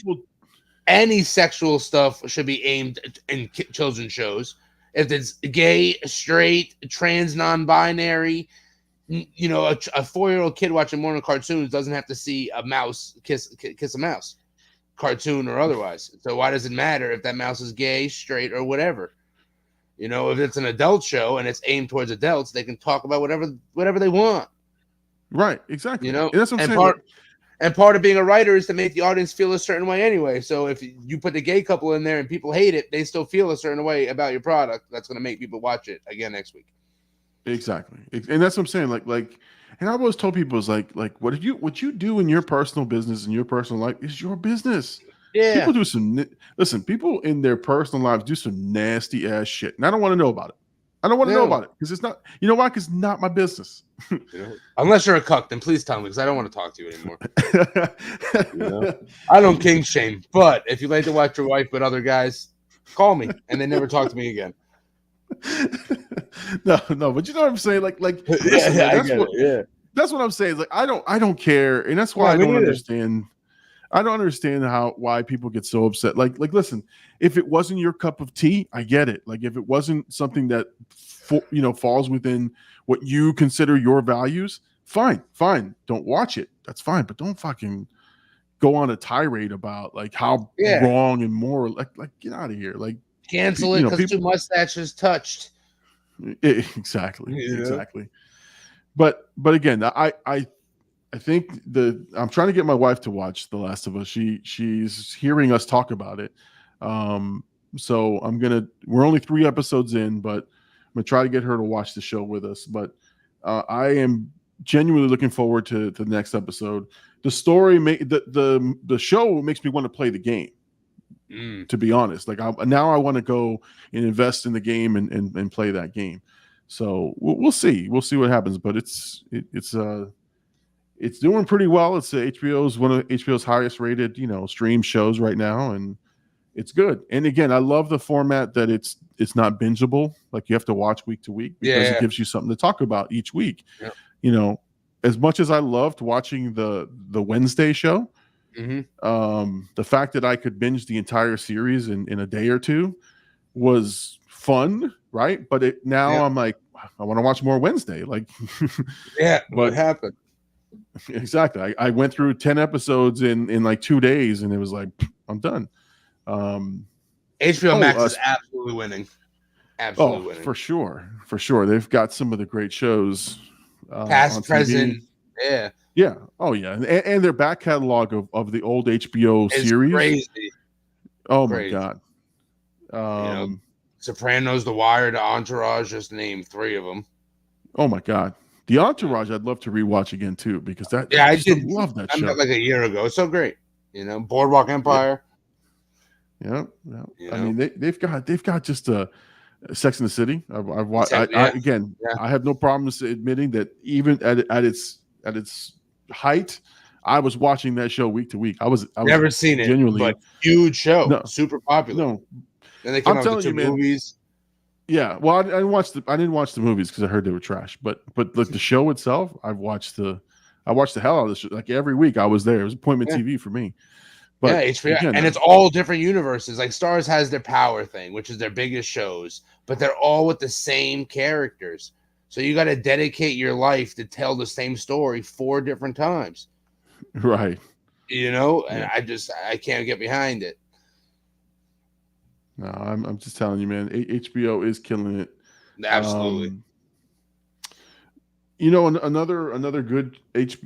any sexual stuff should be aimed in children's shows. If it's gay, straight, trans, non-binary, you know, a 4-year-old kid watching morning cartoons doesn't have to see a mouse kiss a mouse, cartoon or otherwise. So why does it matter if that mouse is gay, straight, or whatever? You know, if it's an adult show and it's aimed towards adults, they can talk about whatever they want. Right, exactly. You know, and that's what I'm saying. And part of being a writer is to make the audience feel a certain way anyway. So if you put the gay couple in there and people hate it, they still feel a certain way about your product. That's going to make people watch it again next week. Exactly. And that's what I'm saying. Like, and I always told people is like what you do in your personal business and your personal life is your business. Yeah. People do people in their personal lives do some nasty ass shit. And I don't want to know about it. I don't want to know about it because it's not, you know why? Because it's not my business. Unless you're a cuck, then please tell me, because I don't want to talk to you anymore. You know? I don't king shame, but if you like to watch your wife with other guys, call me, and then never talk to me again. No, but you know what I'm saying? Like, that's what I'm saying. Like, I don't care, and that's why I don't understand. I don't understand why people get so upset. Like, listen, if it wasn't your cup of tea, I get it. Like, if it wasn't something that falls within what you consider your values, fine. Don't watch it. That's fine, but don't fucking go on a tirade about like how wrong and moral. Like get out of here. Like, cancel it because two mustaches touched. Exactly. Exactly. But again, I think I'm trying to get my wife to watch The Last of Us. She's hearing us talk about it. So we're only 3 episodes in, but I'm gonna try to get her to watch the show with us. But I am genuinely looking forward to the next episode. The story, the show makes me want to play the game. To be honest, like now I want to go and invest in the game and play that game. So we'll see what happens, but it's doing pretty well. It's HBO's one of HBO's highest rated stream shows right now, and it's good. And again, I love the format that it's not bingeable. Like you have to watch week to week because it gives you something to talk about each week. Yep. As much as I loved watching the Wednesday show, the fact that I could binge the entire series in a day or two was fun, right? But I'm like, I want to watch more Wednesday. Like, what happened? Exactly. I went through 10 episodes in like 2 days, and it was like, I'm done. HBO Max is absolutely winning. Absolutely winning. For sure. They've got some of the great shows. Past, present. Yeah. Oh, yeah. And their back catalog of the old HBO series. Crazy. Oh, crazy. My God. Sopranos, The Wire, The Entourage, just name 3 of them. Oh, my God. The Entourage, I'd love to rewatch again, too, because I did love that show. Like a year ago. It's so great. Boardwalk Empire. Yeah. I mean, they've got just a Sex in the City. I've watched. I have no problems admitting that even at its height, I was watching that show week to week. I was never seen it, genuinely, but huge show, super popular. No, and they came out with 2 movies. Yeah, well, I didn't watch the movies because I heard they were trash. But like the show itself, I watched the hell out of this show. Like every week, I was there. It was appointment TV for me. But HBO, and it's all different universes. Like Starz has their Power thing, which is their biggest shows, but they're all with the same characters. So you got to dedicate your life to tell the same story 4 different times. Right. And I can't get behind it. No, I'm just telling you, man. HBO is killing it. Absolutely. Another good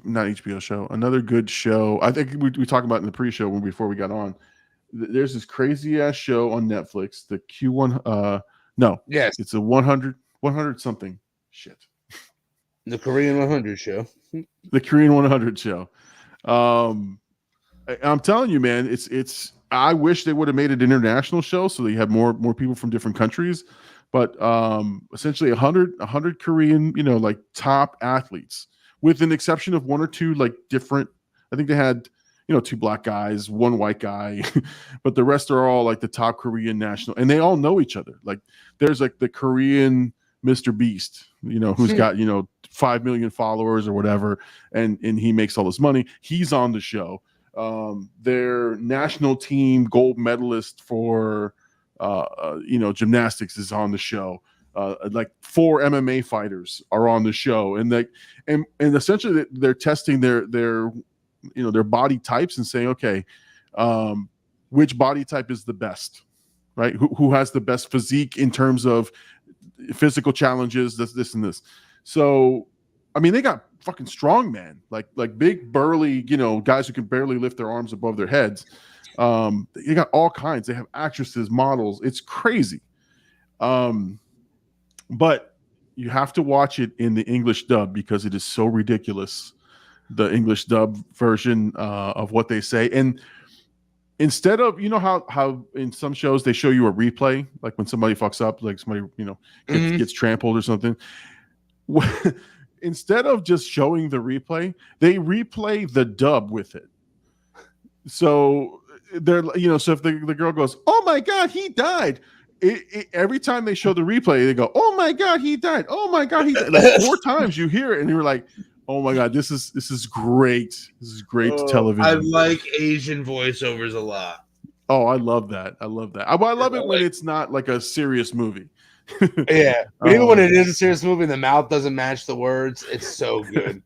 not HBO show. Another good show. I think we talked about in the pre-show before we got on. There's this crazy ass show on Netflix. The Q1. No. Yes. It's a 100 something shit. The Korean 100 show. The Korean 100 show. I'm telling you, man. It's. I wish they would have made it an international show so they had more people from different countries. But essentially 100 Korean, like top athletes, with an exception of 1 or 2 like different. I think they had 2 black guys, 1 white guy, but the rest are all like the top Korean national, and they all know each other. Like there's like the Korean Mr. Beast, who's got 5 million followers or whatever, and he makes all this money. He's on the show. Their national team gold medalist for gymnastics is on the show. Like 4 MMA fighters are on the show, and essentially they're testing their body types and saying, okay, which body type is the best, right? Who has the best physique in terms of physical challenges, this and this. So, I mean, they got fucking strong men, like big burly, guys who can barely lift their arms above their heads. They got all kinds. They have actresses, models. It's crazy. But you have to watch it in the English dub because it is so ridiculous. The English dub version of what they say. And instead of, how in some shows they show you a replay, like when somebody fucks up, like somebody, gets trampled or something. Instead of just showing the replay, they replay the dub with it. So they're, so if the girl goes, "Oh my God, he died," every time they show the replay, they go, "Oh my God, he died! Oh my God, he died!" Like 4 times you hear it, and you're like, "Oh my God, this is great! This is great television." I like Asian voiceovers a lot. Oh, I love that. I love it when it's not like a serious movie. Yeah, but even when it is a serious movie, the mouth doesn't match the words. It's so good.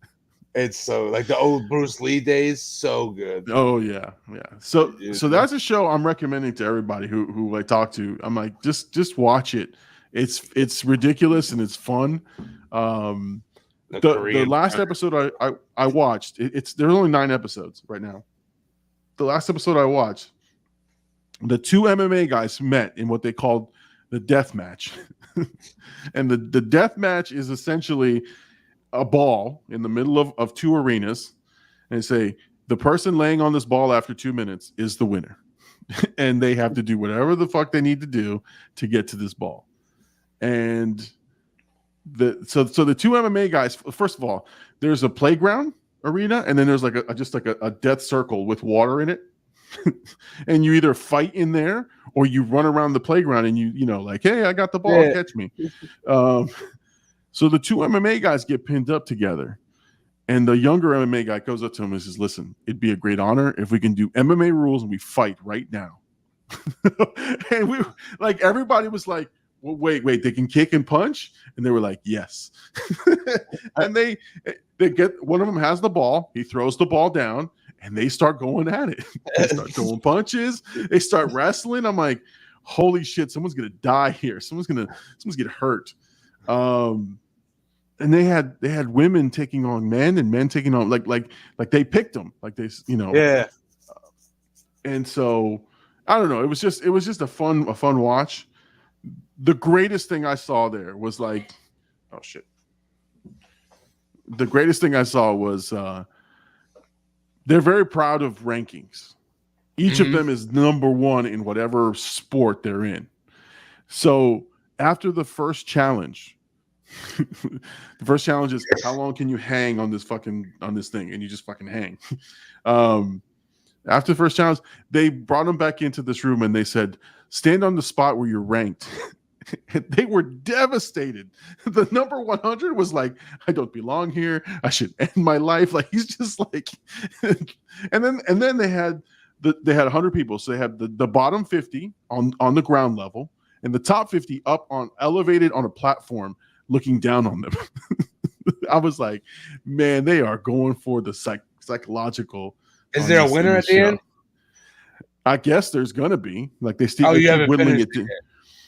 It's so like the old Bruce Lee days. So good. Oh yeah. So that's a show I'm recommending to everybody who I talk to. I'm like, just watch it. It's ridiculous and it's fun. The last episode I watched, there's only 9 episodes right now. The last episode I watched, the 2 MMA guys met in what they called the death match. And the death match is essentially a ball in the middle of two arenas and say, the person laying on this ball after 2 minutes is the winner. And they have to do whatever the fuck they need to do to get to this ball. And so the two MMA guys, first of all, there's a playground arena, and then there's like a death circle with water in it. And you either fight in there or you run around the playground and you know, like, hey, I got the ball, catch me. So the two MMA guys get pinned up together. And the younger MMA guy goes up to him and says, listen, it'd be a great honor if we can do MMA rules and we fight right now. And we like, everybody was like, well, wait, they can kick and punch? And they were like, yes. And they get, one of them has the ball, he throws the ball down, and they start going at it. They start throwing punches, they start wrestling. I'm like, holy shit, someone's gonna die here. Someone's gonna get hurt. And they had women taking on men and men taking on like they picked them, like they, you know. Yeah. And so I don't know. It was just a fun watch. The greatest thing I saw there was like, oh shit. The greatest thing I saw was they're very proud of rankings. Each of them is number one in whatever sport they're in. So after the first challenge, the first challenge is how long can you hang on this thing, and you just fucking hang. After the first challenge, they brought them back into this room and they said, stand on the spot where you're ranked. They were devastated. The number 100 was like, I don't belong here, I should end my life. Like, he's just like and then they had 100 people, so they had the bottom 50 on the ground level and the top 50 up on elevated on a platform looking down on them. I was like, man, they are going for the psychological. Is there a winner at the end? I guess there's gonna be. Like, they still keep whittling it.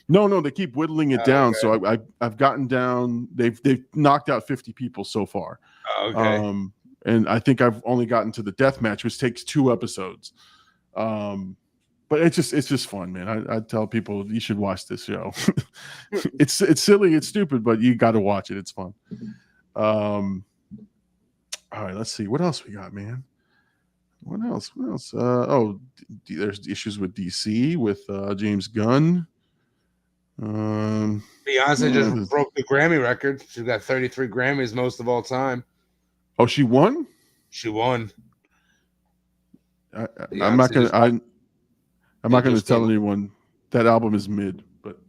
No, they keep whittling it down. Okay. So I've gotten down. They've knocked out 50 people so far. Okay. And I think I've only gotten to the death match, which takes 2 episodes. But it's just fun, man. I tell people you should watch this show. It's silly, it's stupid, but you got to watch it. It's fun. All right, let's see what else we got, man. What else? There's issues with DC with James Gunn. Beyonce just broke the Grammy record. She's got 33 Grammys, most of all time. Oh, she won? She won. I'm not gonna tell anyone that album is mid, but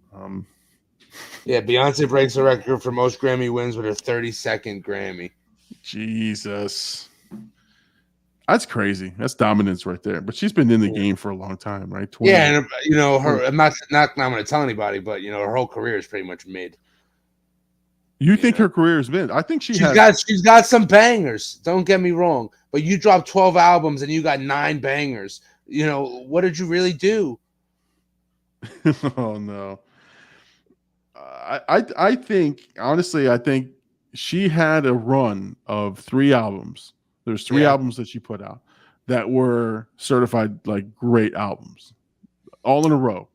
yeah, Beyonce breaks the record for most Grammy wins with her 32nd Grammy. Jesus, that's crazy. That's dominance right there. But she's been in the game for a long time, right? 20. Yeah, and you know, I'm not going to tell anybody, but you know, her whole career is pretty much mid. You think her career is mid? I think she's got some bangers. Don't get me wrong, but you dropped 12 albums and you got 9 bangers. You know, what did you really do? Oh no. I think, honestly, I think she had a run of 3 albums. There's 3 albums that she put out that were certified like great albums, all in a row.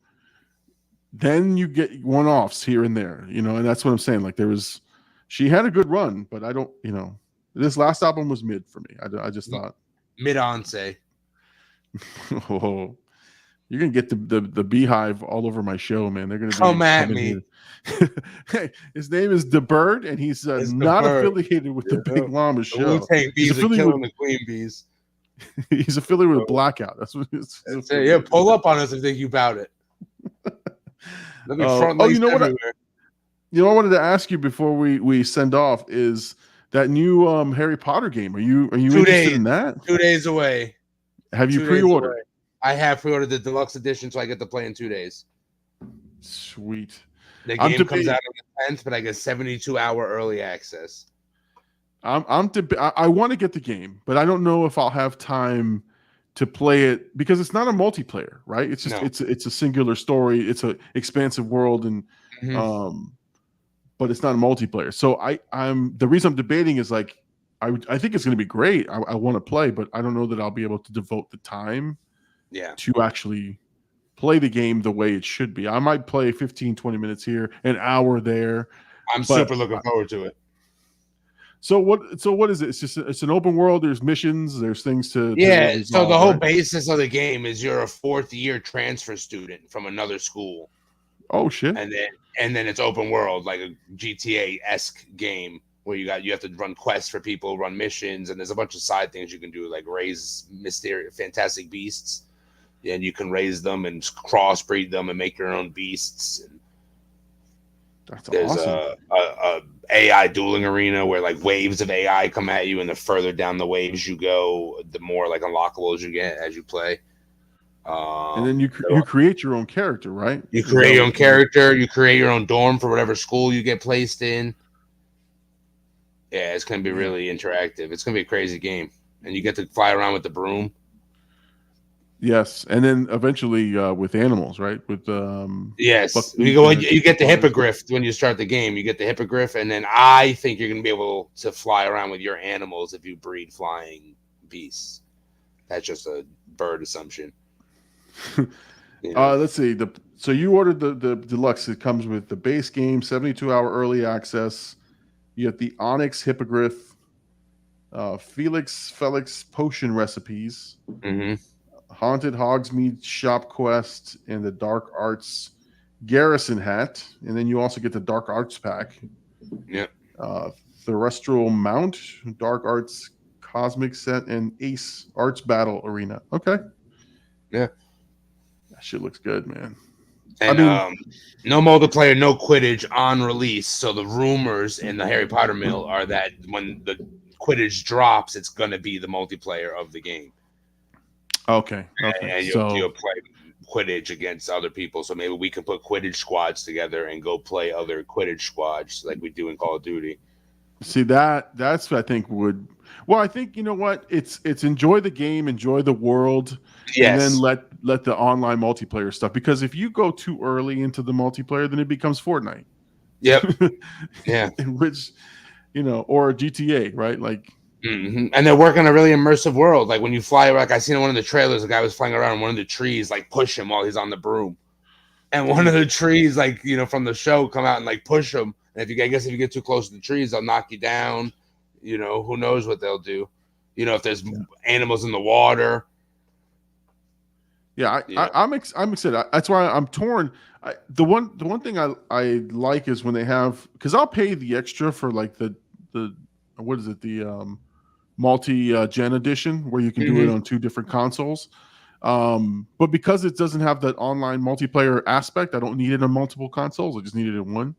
Then you get one-offs here and there, you know, and that's what I'm saying. Like, she had a good run, but I don't, you know, this last album was mid for me. I just thought mid-once. Oh, you're gonna get the beehive all over my show, man. They're gonna come at me. Hey, his name is the Bird, and he's not affiliated with the Big Llama show. He's affiliated with the Queen Bees. He's affiliated with Blackout. That's what it's. Yeah, pull up on us if you think about it. Let me you know what? I wanted to ask you before we send off is that new Harry Potter game. Are you interested in that? 2 days away. Have you pre-ordered? I have pre-ordered the deluxe edition, so I get to play in 2 days. Sweet. The game comes out on the 10th, but I get 72-hour early access. I want to get the game, but I don't know if I'll have time to play it because it's not a multiplayer, right? It's just it's a singular story. It's an expansive world, and but it's not a multiplayer. So I'm the reason I'm debating is like I think it's going to be great. I want to play, but I don't know that I'll be able to devote the time to actually play the game the way it should be. I might play 15, 20 minutes here, an hour there. I'm super looking forward to it. So what is it? It's an open world. There's missions. There's things to resolve, so the whole basis of the game is you're a 4th-year transfer student from another school. Oh shit! And then it's open world, like a GTA-esque game where you have to run quests for people, run missions, and there's a bunch of side things you can do, like raise fantastic beasts, and you can raise them and crossbreed them and make your own beasts. And there's awesome. a AI dueling arena where like waves of AI come at you, and the further down the waves you go, the more like unlockables you get as you play. And then you create your own character, right? You create your own character. You create your own dorm for whatever school you get placed in. Yeah, it's going to be really interactive. It's going to be a crazy game. And you get to fly around with the broom. Yes, and then eventually with animals, right? With yes, you get the hippogriff when you start the game. You get the hippogriff, and then I think you're going to be able to fly around with your animals if you breed flying beasts. That's just a bird assumption. Let's see. So you ordered the deluxe. It comes with the base game, 72-hour early access. You have the Onyx Hippogriff, Felix potion recipes. Mm-hmm. Haunted Hogsmeade Shop Quest, and the Dark Arts Garrison Hat, and then you also get the Dark Arts pack. Yep. Terrestrial Mount, Dark Arts Cosmic Set, and Ace Arts Battle Arena. Okay. Yeah. That shit looks good, man. And no multiplayer, no Quidditch on release. So the rumors in the Harry Potter mill are that when the Quidditch drops, it's going to be the multiplayer of the game. Okay. And you'll play Quidditch against other people. So maybe we can put Quidditch squads together and go play other Quidditch squads like we do in Call of Duty. See, that's what I think would. Well, I think you know what it's enjoy the game, enjoy the world, and then let the online multiplayer stuff. Because if you go too early into the multiplayer, then it becomes Fortnite. Yep. Yeah. Which, or GTA, right? Like. Mm-hmm. And they're working a really immersive world. Like when you fly, like I seen in one of the trailers, a guy was flying around in one of the trees, like push him while he's on the broom. And one of the trees, like, from the show come out and like push him. And if you get too close to the trees, they'll knock you down. Who knows what they'll do. If there's animals in the water. Yeah, I'm excited. That's why I'm torn. The one thing I like is when they have, because I'll pay the extra for like the what is it, the multi-gen edition where you can do it on 2 different consoles. But because it doesn't have that online multiplayer aspect, I don't need it on multiple consoles. I just need it in one.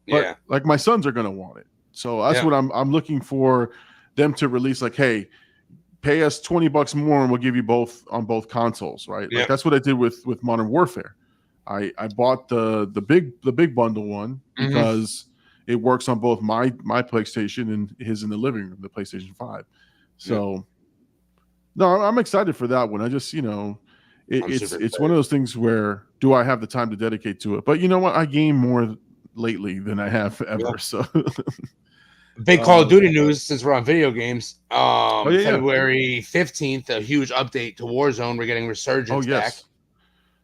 But like my sons are going to want it. So that's what I'm looking for them to release. Like, hey, pay us $20 more and we'll give you both on both consoles, right? Like that's what I did with Modern Warfare. I bought the big bundle one because it works on both my PlayStation and his in the living room, the PlayStation 5. So no, I'm excited for that one. I just, it's one of those things where do I have the time to dedicate to it? But you know what? I game more lately than I have ever. So big Call of Duty news since we're on video games. February 15th, a huge update to Warzone. We're getting Resurgence back.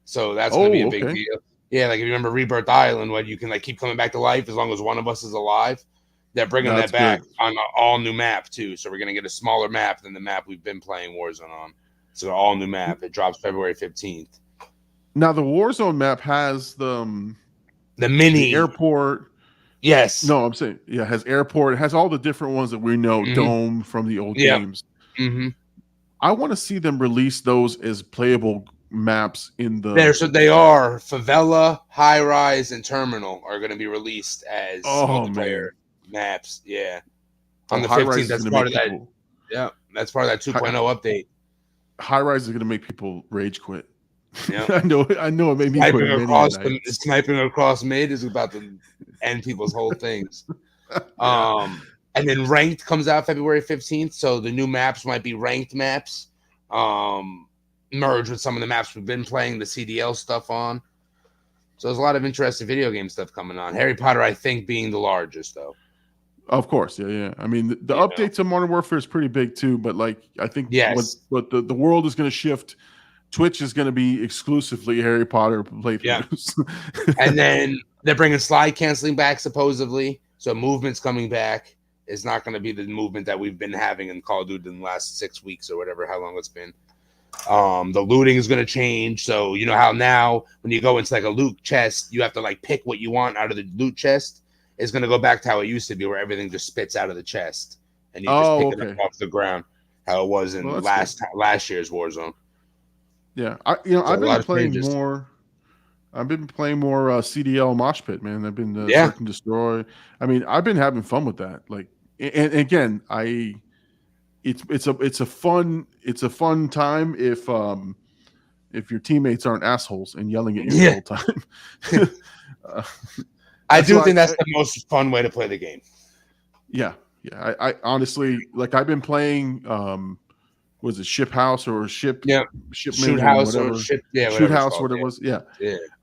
So that's going to be a big deal. Yeah, like if you remember Rebirth Island, where you can like keep coming back to life as long as one of us is alive. They're bringing that back on an all new map too. So we're going to get a smaller map than the map we've been playing Warzone on. So an all new map. It drops February 15th. Now the Warzone map has the mini airport. Yes. No, I'm saying it has airport. It has all the different ones that we know, Dome from the old games. Mm-hmm. I want to see them release those as playable maps in the so they are Favela, High Rise, and Terminal are going to be released as multiplayer maps. Yeah, on the 15th. That's part of that. Yeah, that's part of that 2.0 update. High Rise is going to make people rage quit. Yeah, I know it made me quit. Sniping across mid is about to end people's whole things. And then Ranked comes out February 15th, so the new maps might be ranked maps. Merge with some of the maps we've been playing the CDL stuff on. So there's a lot of interesting video game stuff coming on. Harry Potter, I think, being the largest, though. Of course, yeah. I mean, the update to Modern Warfare is pretty big too, but like I think what the world is going to shift. Twitch is going to be exclusively Harry Potter playthroughs. Yeah. And then they're bringing slide canceling back supposedly, so movement's coming back. It's not going to be the movement that we've been having in Call of Duty in the last 6 weeks or whatever, how long it's been. The looting is going to change. So you know how now when you go into like a loot chest, you have to like pick what you want out of the loot chest. It's going to go back to how it used to be, where everything just spits out of the chest and you just pick it up off the ground. How it was in last year's Warzone. Yeah, I've been playing more. I've been playing more CDL Mosh Pit, man. I've been Search and Destroy. I mean, I've been having fun with that. Like, and again, it's a fun time if your teammates aren't assholes and yelling at you the whole time. I do think that's the most fun way to play the game. Yeah. I honestly, like, I've been playing. Was it Ship House or Ship? Yeah, Shoot House or Ship. Yeah, Shoot House, whatever it was. Yeah.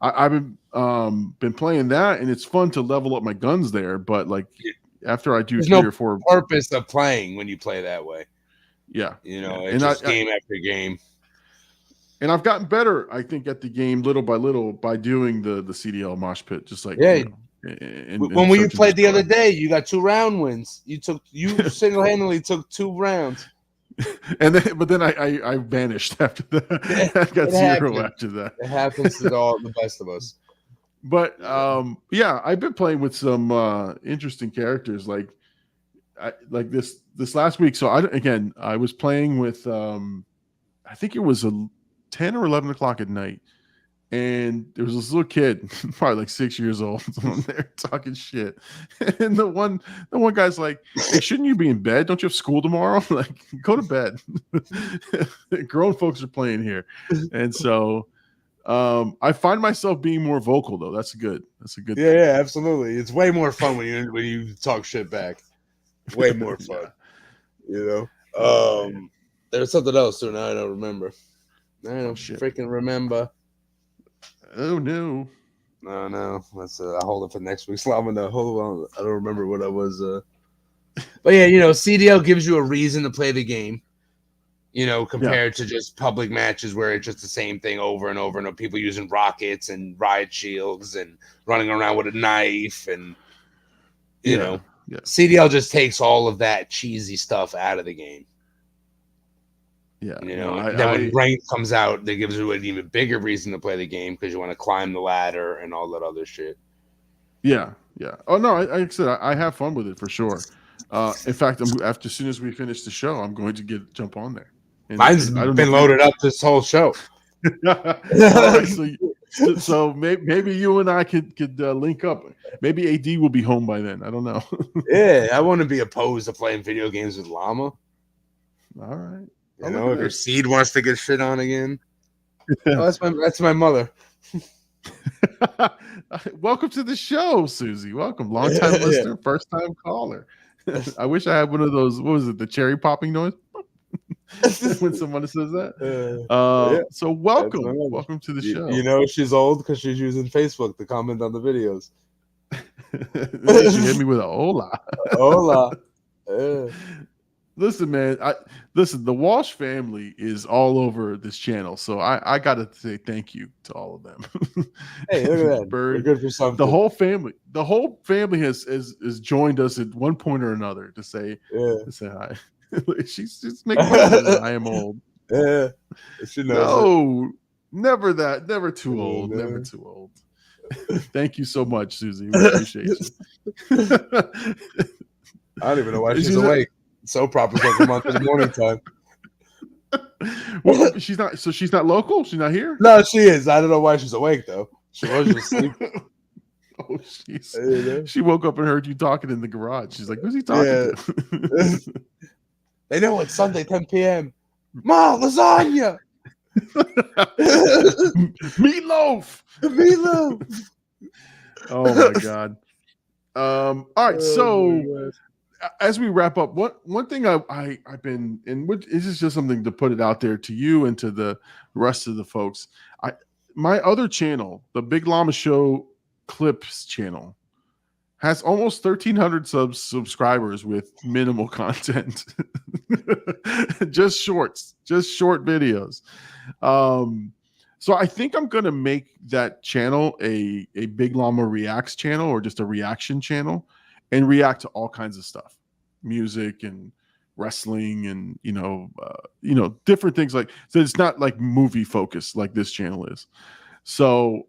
I've been playing that, and it's fun to level up my guns there. But like after I do there's 3 no or 4 purpose of playing when you play that way. Yeah, it's just game after game. And I've gotten better, I think, at the game little by little by doing the CDL Mosh Pit, just like when you played the other day, you got 2 round wins. You single-handedly took 2 rounds. And then I vanished after that. I got 0 after that. It happens to the best of us. But I've been playing with some interesting characters like this last week. So I was playing with I think it was 10 or 11 o'clock at night. And there was this little kid, probably like 6 years old, on there talking shit. And the one guy's like, "Hey, shouldn't you be in bed? Don't you have school tomorrow? Like, go to bed." Grown folks are playing here, and so I find myself being more vocal though. That's good. That's a good thing. Yeah, absolutely. It's way more fun when you talk shit back. Way more fun. There's something else too. Now I don't remember. I don't freaking remember. Oh no! No. Let's I'll hold it for next week's Llama. No, hold on. I don't remember what I was. But yeah, CDL gives you a reason to play the game. Compared to just public matches where it's just the same thing over and over, and people using rockets and riot shields and running around with a knife, and CDL just takes all of that cheesy stuff out of the game. Yeah, then when ranked comes out, that gives you an even bigger reason to play the game because you want to climb the ladder and all that other shit. Yeah. Oh no, like I said, I have fun with it for sure. In fact, as soon as we finish the show, I'm going to jump on there. Mine's been loaded up this whole show. All right, so maybe you and I could link up. Maybe AD will be home by then. I don't know. Yeah, I want to be opposed to playing video games with Llama. All right. If your seed wants to get shit on again. That's my mother. Welcome to the show, Susie. Welcome. Long time listener, first time caller. I wish I had one of those. What was it? The cherry popping noise? When someone says that. So welcome to the show. She's old because she's using Facebook to comment on the videos. She hit me with a hola. Listen, man. The Walsh family is all over this channel, so I got to say thank you to all of them. Hey, look at that! We're good for something. The whole family has joined us at one point or another to say hi. She's making fun of me. I am old. Yeah, she knows. No, never that. Never too old. Never too old. Thank you so much, Susie. We appreciate you. I don't even know why she's awake. So proper like a month in the morning time. Well, she's not. So she's not local. She's not here. No, she is. I don't know why she's awake though. She was just sleeping. She woke up and heard you talking in the garage. She's like, "Who's he talking to?" They know it's Sunday, 10 p.m. Ma, lasagna. Meatloaf. Oh my god. All right, so as we wrap up, one thing I've been, and this is just something to put it out there to you and to the rest of the folks. My other channel, the Big Llama Show Clips channel, has almost 1,300 subscribers with minimal content. Just short videos. So I think I'm going to make that channel a Big Llama Reacts channel, or just a reaction channel, and react to all kinds of stuff. music and wrestling and different things like so. It's not like movie focused like this channel is. So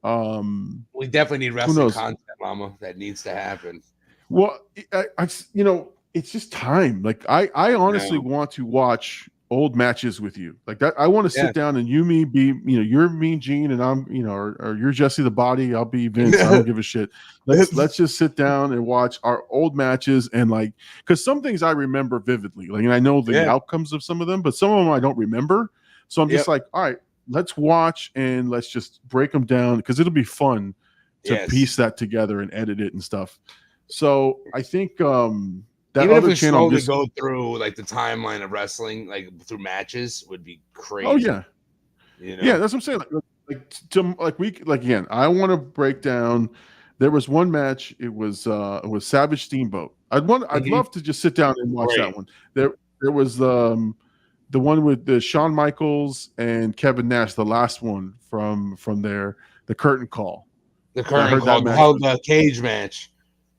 we definitely need wrestling content, Llama. That needs to happen. Well, it's just time. Like I honestly want to watch old matches with you like that. I want to sit down and you're Mean Gene and I'm, or you're Jesse the Body. I'll be Vince. I don't give a shit. Let's just sit down and watch our old matches and like, because some things I remember vividly, like, and I know the outcomes of some of them, but some of them I don't remember. So I'm just like, all right, let's watch and let's just break them down because it'll be fun to piece that together and edit it and stuff. So I think that even other if we channel slowly go through like the timeline of wrestling, like through matches, would be crazy. Oh yeah, yeah, that's what I'm saying. Again, I want to break down. There was one match. It was Savage Steamboat. I'd love to just sit down and watch that one. There was the one with the Shawn Michaels and Kevin Nash, the last one from there, the curtain call. The curtain call, the cage match.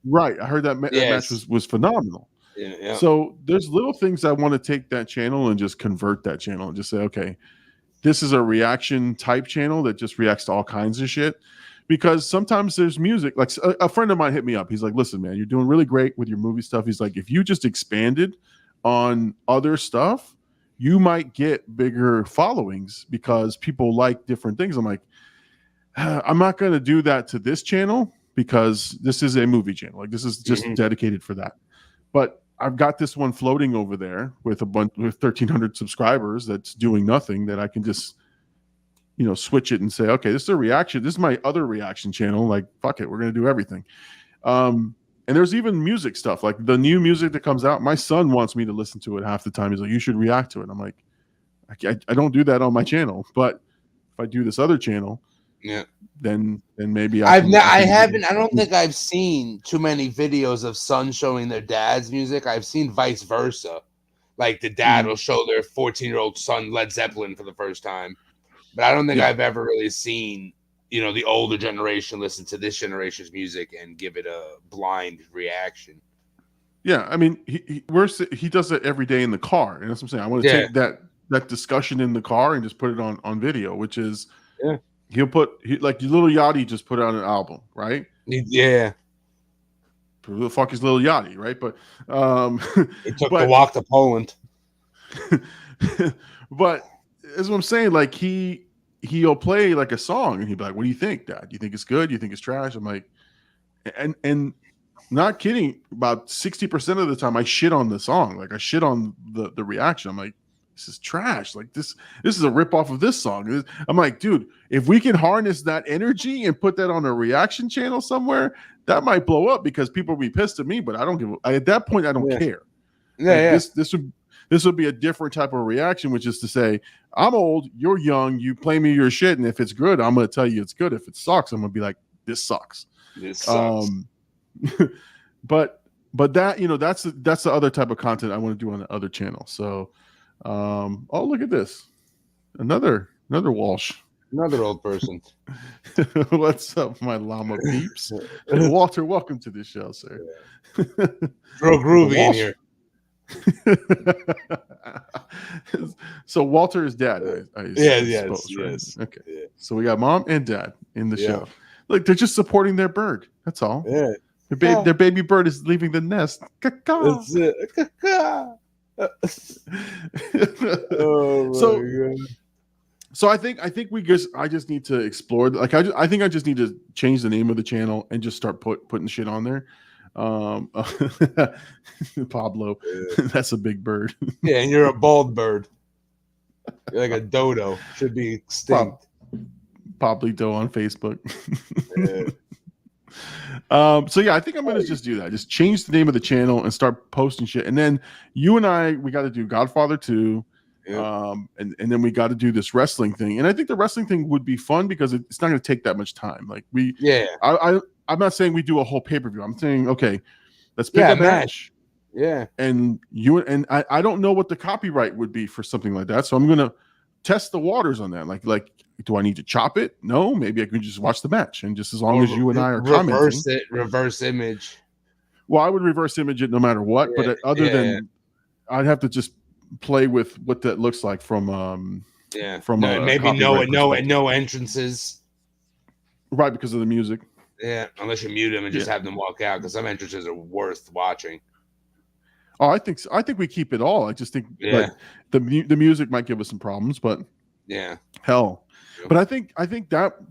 Right, I heard that match was phenomenal. Yeah. So there's little things I want to take that channel and just convert that channel and just say, okay, this is a reaction type channel that just reacts to all kinds of shit. Because sometimes there's music. Like a friend of mine hit me up. He's like, listen, man, you're doing really great with your movie stuff. He's like, if you just expanded on other stuff, you might get bigger followings because people like different things. I'm like, I'm not going to do that to this channel because this is a movie channel. Like this is just dedicated for that. But I've got this one floating over there with with 1,300 subscribers that's doing nothing that I can just, switch it and say, okay, this is a reaction. This is my other reaction channel. Like, fuck it. We're going to do everything. And there's even music stuff, like the new music that comes out. My son wants me to listen to it half the time. He's like, you should react to it. I'm like, I don't do that on my channel, but if I do this other channel, then maybe I don't think I've seen too many videos of sons showing their dad's music. I've seen vice versa. Like the dad will show their 14-year-old son Led Zeppelin for the first time. But I don't think I've ever really seen, the older generation listen to this generation's music and give it a blind reaction. Yeah, I mean, he does it every day in the car, and that's what I'm saying. I want to take that discussion in the car and just put it on video, which is he'll like Lil Yachty just put out an album, right? Yeah. Who the fuck is Lil Yachty, right? But he took the walk to Poland. But that's what I'm saying. Like he'll play like a song and he'll be like, "What do you think, Dad? Do you think it's good? Do you think it's trash?" I'm like, and not kidding. About 60% of the time, I shit on the song. Like I shit on the reaction. I'm like, this is trash. Like this is a ripoff of this song. I'm like, dude, if we can harness that energy and put that on a reaction channel somewhere, that might blow up because people will be pissed at me. But I don't give. At that point, I don't care. This would be a different type of reaction, which is to say, I'm old, you're young, you play me your shit, and if it's good, I'm going to tell you it's good. If it sucks, I'm going to be like, this sucks. This sucks. But that, that's the other type of content I want to do on the other channel. So, oh, look at this. Another Walsh. Another old person. What's up, my llama peeps? Walter, welcome to the show, sir. Throw groovy in here. So Walter is dad. Yes. Okay. Yeah. So we got mom and dad in the show. Look, they're just supporting their bird. That's all. Yeah. Their baby bird is leaving the nest. That's it. So I think I just need to explore. Like I think I just need to change the name of the channel and just start putting shit on there. Pablo, that's a big bird. Yeah, and you're a bald bird. You're like a dodo. Should be extinct. Pablito on Facebook. So yeah, I think I'm gonna just do that. Just change the name of the channel and start posting shit. And then you and we got to do Godfather 2. And then we got to do this wrestling thing. And I think the wrestling thing would be fun because it's not going to take that much time. Like I'm not saying we do a whole pay-per-view. I'm saying, okay, let's pick a match. Yeah. And I don't know what the copyright would be for something like that. So I'm going to test the waters on that. Like, do I need to chop it? No, maybe I can just watch the match. And just as long as you and I are commenting. Reverse image. Well, I would reverse image it no matter what, but other than I'd have to just play with what that looks like from maybe no entrances. Right, because of the music. Yeah, unless you mute them and just have them walk out, because some entrances are worth watching. Oh, I think so. I think we keep it all. I just think like the music might give us some problems, but hell. But I think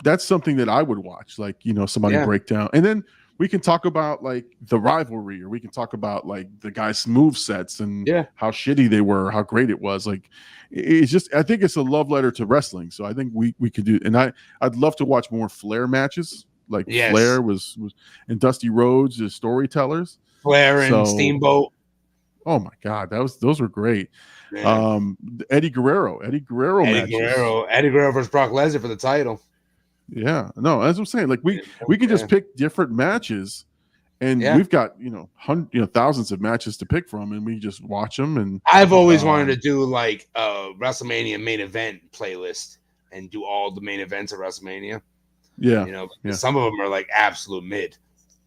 that's something that I would watch, like, you know, somebody break down, and then we can talk about like the rivalry, or we can talk about like the guys' move sets and how shitty they were, how great it was. Like, it's just, I think it's a love letter to wrestling. So I think we could do, and I'd love to watch more Flair matches. Like Flair was and Dusty Rhodes as storytellers. Flair and Steamboat. Oh my God, those were great. Eddie Guerrero matches. Eddie Guerrero versus Brock Lesnar for the title. Yeah, no, as I'm saying, like we can just pick different matches, and we've got thousands of matches to pick from, and we just watch them. And I've always wanted to do like a WrestleMania main event playlist and do all the main events of WrestleMania. Yeah, you know, some of them are like absolute mid,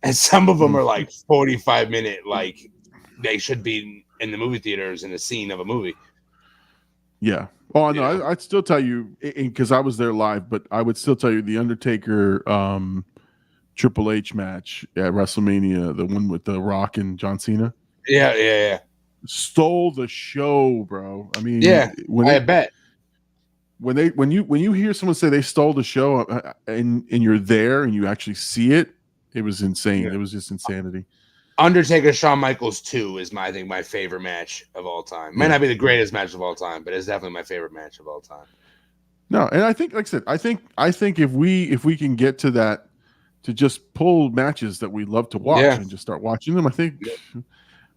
and some of them are like 45-minute, like they should be in the movie theaters in a scene of a movie. Yeah. Oh no, I'd still tell you, because I was there live, but I would still tell you the Undertaker Triple H match at WrestleMania, the one with The Rock and John Cena. Yeah. Stole the show, bro. I mean, I bet. When you hear someone say they stole the show, and you're there and you actually see it, it was insane. It was just insanity. Undertaker Shawn Michaels 2 is I think my favorite match of all time. Might not be the greatest match of all time, but it's definitely my favorite match of all time. No, and I think, like I said, I think if we can get to that, to just pull matches that we love to watch and just start watching them, I think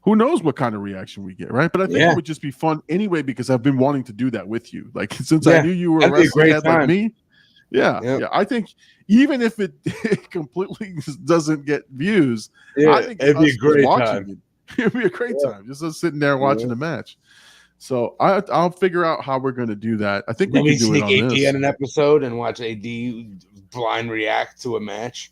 who knows what kind of reaction we get, right? But I think it would just be fun anyway, because I've been wanting to do that with you. Like, since I knew you were a wrestling head like me. Yeah. I think even if it completely doesn't get views, I think it'd be a great time. It'd be a great time just us sitting there watching the match. So I'll figure out how we're going to do that. I think we can do it on AD this. on an episode and watch AD blind react to a match.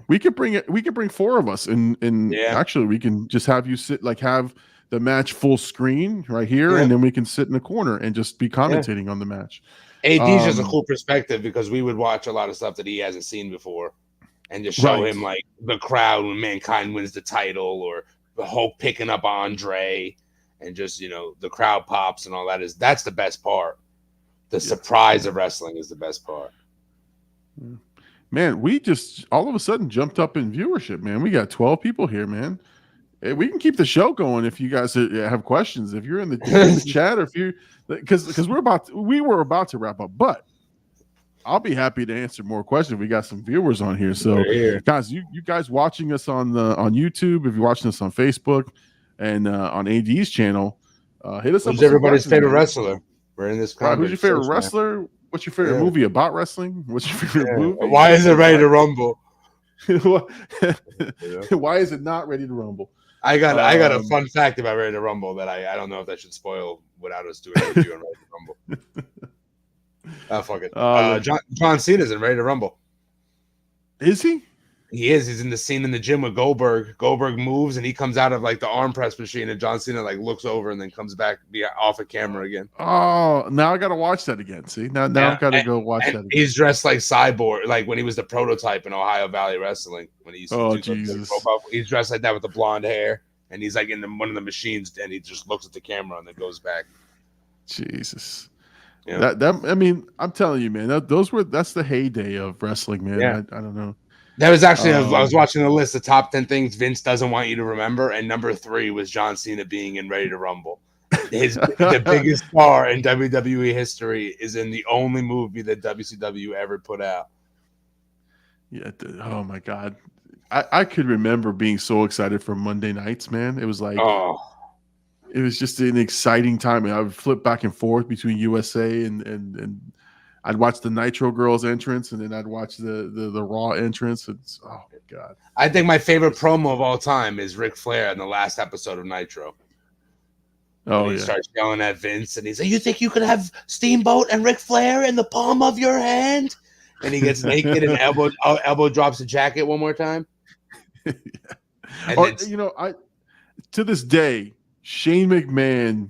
We could bring it. We could bring 4 of us, and actually we can just have you sit, like, have the match full screen right here, and then we can sit in the corner and just be commentating on the match. AD's just a cool perspective, because we would watch a lot of stuff that he hasn't seen before and just show him like the crowd when Mankind wins the title, or the Hulk picking up Andre, and just, you know, the crowd pops and all that. That's the best part. The surprise of wrestling is the best part. Man, we just all of a sudden jumped up in viewership, man. We got 12 people here, man. We can keep the show going if you guys have questions. If you're in the chat, or if you, because we were about to wrap up, but I'll be happy to answer more questions. We got some viewers on here, so guys, you guys watching us on YouTube, if you're watching us on Facebook and on AD's channel, hit us up. Who's everybody's favorite wrestler? We're in this. Who's your favorite wrestler? What's your favorite movie about wrestling? What's your favorite movie? Why is it Ready to Rumble? Why is it not Ready to Rumble? I got a fun fact about Ready to Rumble that I don't know if that should spoil without us doing a review on Ready to Rumble. Fuck it. John Cena's in Ready to Rumble. Is he? He is. He's in the scene in the gym with Goldberg. Goldberg moves and he comes out of like the arm press machine, and John Cena like looks over and then comes back off of camera again. Oh, now I got to watch that again. See, now I've got to go watch that again. He's dressed like Cyborg, like when he was the prototype in Ohio Valley Wrestling. When he used to Jesus. He's dressed like that with the blonde hair, and he's like in one of the machines, and he just looks at the camera and then goes back. Jesus. Yeah. That I mean, I'm telling you, man, that's the heyday of wrestling, man. Yeah. I don't know. That was actually, I was watching the list, the top 10 things Vince doesn't want you to remember, and number 3 was John Cena being in Ready to Rumble. The biggest star in WWE history is in the only movie that WCW ever put out. Yeah. Oh my God. I could remember being so excited for Monday nights, man. It was like, it was just an exciting time. I would flip back and forth between USA and I'd watch the Nitro Girls entrance, and then I'd watch the Raw entrance. It's, oh my God. I think my favorite promo of all time is Ric Flair in the last episode of Nitro. Oh, he starts yelling at Vince, and he's like, "You think you could have Steamboat and Ric Flair in the palm of your hand?" And he gets naked and elbow drops the jacket one more time. And or I to this day, Shane McMahon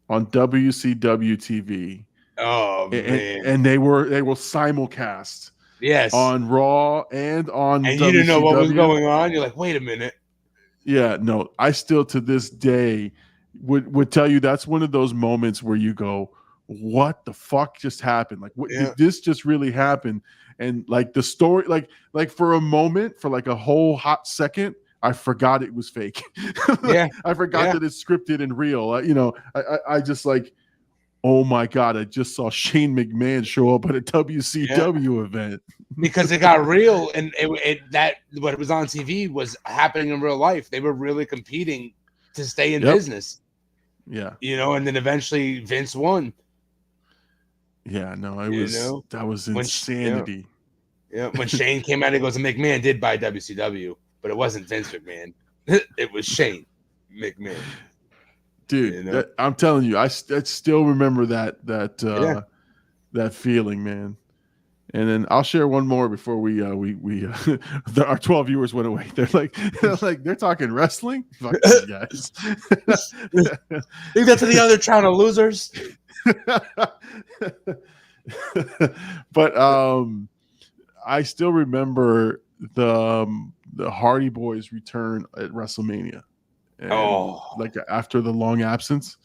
on WCW TV. Oh man. And they will simulcast. Yes. On Raw and on And WCW. you didn't know what was going on. You're like, wait a minute. Yeah, no, I still to this day would tell you that's one of those moments where you go, what the fuck just happened? Like, what did this just really happen? And like the story, like for a moment, for like a whole hot second, I forgot it was fake. Yeah, I forgot that it's scripted and real. I just like, oh my God, I just saw Shane McMahon show up at a WCW event. Because it got real, and what was on TV was happening in real life. They were really competing to stay in business. Yeah. And then eventually Vince won. Yeah, no, that was insanity. When Shane came out, he goes, McMahon did buy WCW, but it wasn't Vince McMahon. It was Shane McMahon. Dude, I'm telling you, I still remember that feeling, man. And then I'll share one more before we our 12 viewers went away. They're talking wrestling. Fuck these guys. Leave that to the other channel, losers. But I still remember the Hardy Boys return at WrestleMania. And like after the long absence.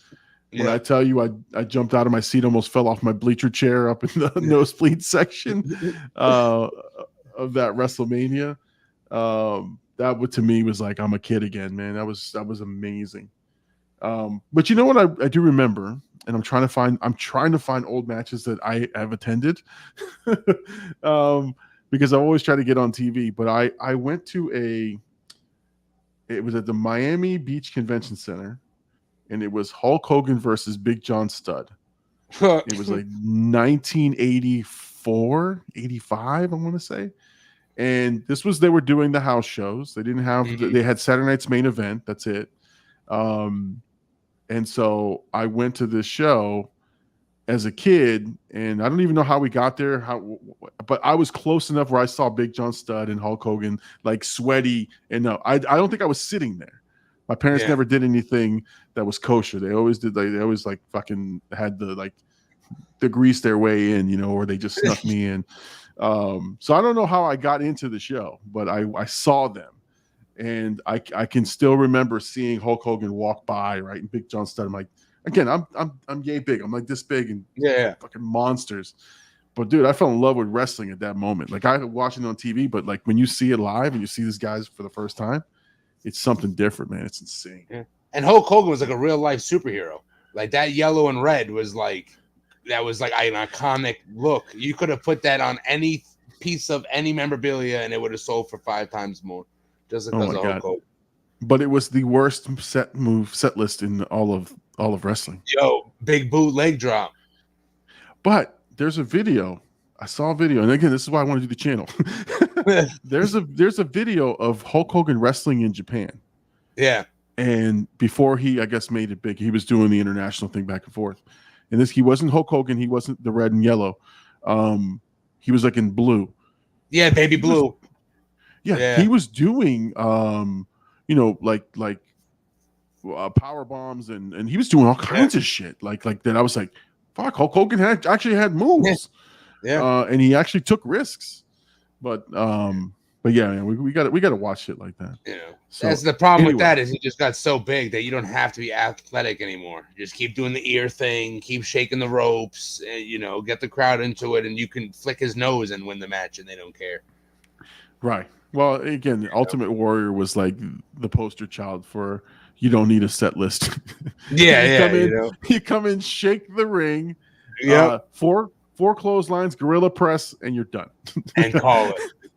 When I tell you, I jumped out of my seat, almost fell off my bleacher chair up in the nosebleed section of that WrestleMania. That to me was like I'm a kid again, man. That was amazing. But you know what I do remember, and I'm trying to find old matches that I have attended, because I always try to get on TV. But I went to it was at the Miami Beach Convention Center. And it was Hulk Hogan versus Big John Studd. It was like 1984, 85, I want to say. And they were doing the house shows. They didn't have, they had Saturday Night's Main Event. That's it. And so I went to this show as a kid, and I don't even know how we got there, but I was close enough where I saw Big John Studd and Hulk Hogan like sweaty. And no, I don't think I was sitting there. My parents never did anything that was kosher. They always did they always like fucking had the grease their way in, or they just snuck me in. So I don't know how I got into the show, but I saw them, and I can still remember seeing Hulk Hogan walk by, right? And Big John Studd. I'm like, again, I'm yay big. I'm like this big and fucking monsters. But dude, I fell in love with wrestling at that moment. Like I was watching it on TV, but like when you see it live and you see these guys for the first time, it's something different, man. It's insane. Yeah. And Hulk Hogan was like a real life superhero. Like that yellow and red was like an iconic look. You could have put that on any piece of any memorabilia and it would have sold for 5 times more. Just because of Hulk Hogan. But it was the worst set list in all of wrestling. Yo, big boot leg drop. But there's a video. I saw a video, and again, this is why I want to do the channel. There's a video of Hulk Hogan wrestling in Japan. Yeah. And before he, I guess, made it big, he was doing the international thing back and forth. And he wasn't Hulk Hogan. He wasn't the red and yellow. He was like in blue. Yeah, baby blue. He was doing, like power bombs, and he was doing all kinds of shit like that. I was like, fuck, Hulk Hogan actually had moves. And he actually took risks. But yeah, we got to watch shit like that. Yeah, so, that's the problem with that is he just got so big that you don't have to be athletic anymore. Just keep doing the ear thing, keep shaking the ropes, and, get the crowd into it, and you can flick his nose and win the match, and they don't care. Right. Well, again, the Ultimate Warrior was like the poster child for you don't need a set list. You come in, shake the ring. Yeah. Four clotheslines, gorilla press, and you're done. And call it.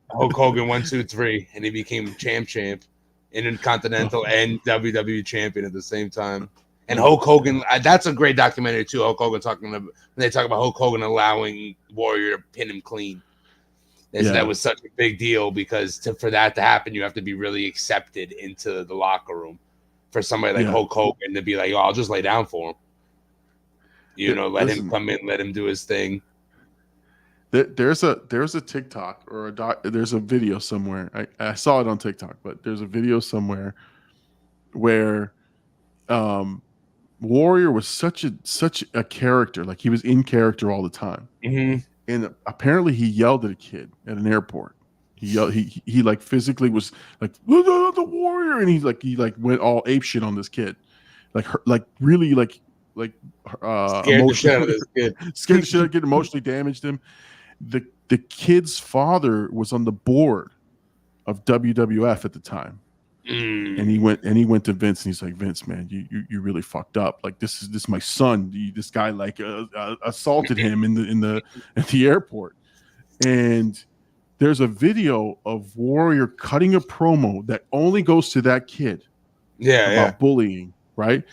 Hulk Hogan 1, 2, 3, and he became champ, Intercontinental and WWE champion at the same time. And Hulk Hogan, that's a great documentary too. Hulk Hogan when they talk about Hulk Hogan allowing Warrior to pin him clean. That was such a big deal because for that to happen, you have to be really accepted into the locker room. For somebody like Hulk Hogan to be like, I'll just lay down for him. Let him come in, let him do his thing. There's a TikTok or there's a video somewhere. I saw it on TikTok, but there's a video somewhere where Warrior was such a character, like he was in character all the time. Mm-hmm. And apparently he yelled at a kid at an airport. He yelled, he like physically was like the Warrior, and he went all ape shit on this kid, really scared the shit out of this kid. Scared the shit out of the kid, emotionally damaged him. The kid's father was on the board of WWF at the time. And he went to Vince, and he's like, Vince, man, you really fucked up. Like this is my son. This guy assaulted him in the airport. And there's a video of Warrior cutting a promo that only goes to that kid. About bullying, right?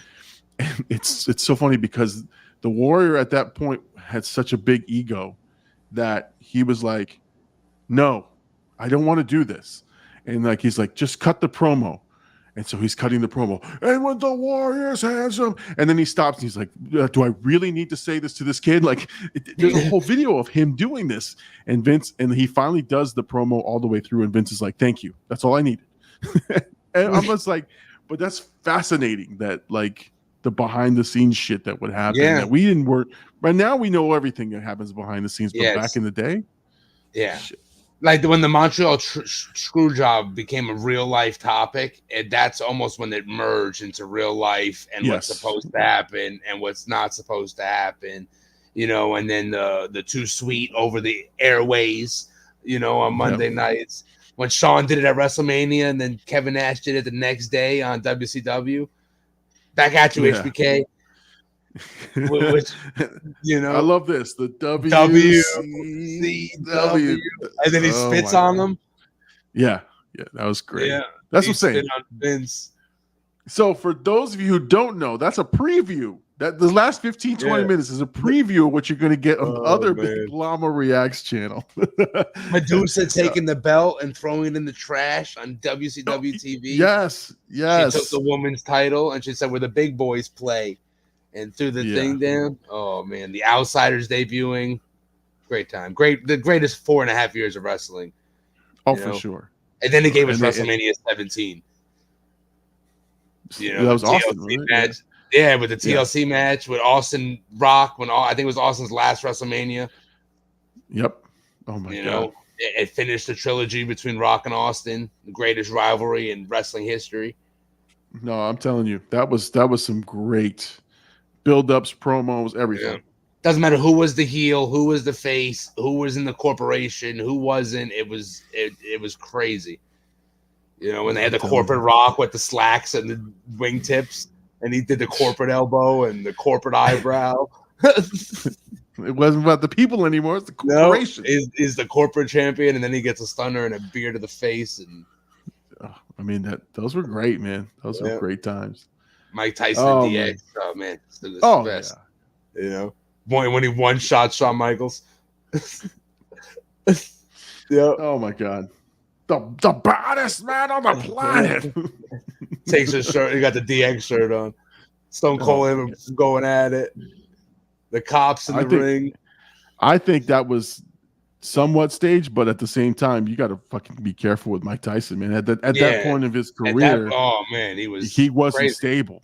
And it's so funny because the Warrior at that point had such a big ego that he was like, no, I don't want to do this. And he's like, just cut the promo. And so he's cutting the promo. And when the Warrior's handsome, and then he stops and he's like, do I really need to say this to this kid? There's a whole video of him doing this. And he finally does the promo all the way through. And Vince is like, thank you. That's all I needed. And I'm just like, but that's fascinating that the behind the scenes shit that would happen. Yeah. That we didn't work. Right now we know everything that happens behind the scenes. But back in the day. Yeah. Shit. Like when the Montreal screw job became a real life topic, and that's almost when it merged into real life and what's supposed to happen and what's not supposed to happen, and then the Too Sweet over the airways, on Monday nights when Shawn did it at WrestleMania and then Kevin Nash did it the next day on WCW. Back at you, HBK. Which, I love this. The WCW, and then he spits on them. Yeah, that was great. Yeah, that's what I'm saying. On Vince. So for those of you who don't know, that's a preview. That the last 15-20 minutes is a preview of what you're going to get on big Llama Reacts channel. Medusa taking the belt and throwing it in the trash on WCW TV. Yes. She took the woman's title and she said, "Where the big boys play." And threw the thing down. Oh man, the Outsiders debuting, great time, the greatest 4.5 years of wrestling. Oh, for sure. And then they gave us WrestleMania 17. That was awesome. Match. Yeah, with the TLC match with Austin Rock I think it was Austin's last WrestleMania. Yep. Oh my god. It finished the trilogy between Rock and Austin, the greatest rivalry in wrestling history. No, I'm telling you, that was some great build-ups, promos, everything. Yeah. Doesn't matter who was the heel, who was the face, who was in the corporation, who wasn't. It was crazy. When they had the corporate Rock with the slacks and the wingtips, and he did the corporate elbow and the corporate eyebrow. It wasn't about the people anymore. It's the corporation. No, is the corporate champion, and then he gets a stunner and a beer to the face. And those were great, man. Those were great times. Mike Tyson and DX. Oh man, it's the best. Yeah. When he one-shot Shawn Michaels. Oh my god, the baddest man on the planet. Takes his shirt. He got the DX shirt on. Stone Cold him going at it. The cops in the ring. I think that was somewhat staged, but at the same time, you got to fucking be careful with Mike Tyson, man. At that point of his career, he wasn't stable.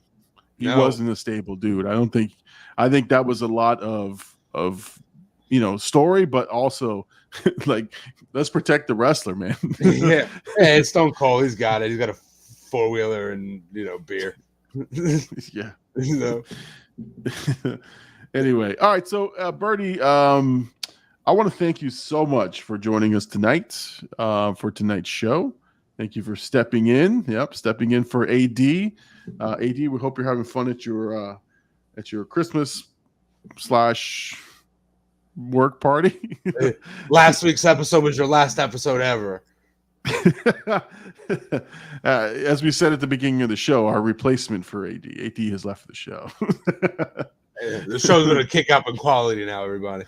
He wasn't a stable dude. I think that was a lot of story, but also let's protect the wrestler, man. Yeah, it's Stone Cold. He's got it. He's got a 4-wheeler and beer. Yeah. Anyway, all right. So, Bertie, I want to thank you so much for joining us tonight for tonight's show. Thank you for stepping in. Stepping in for AD. AD, we hope you're having fun at your Christmas / work party. Last week's episode was your last episode ever. As we said at the beginning of the show, our replacement for AD. AD has left the show. The show's going to kick up in quality now, everybody.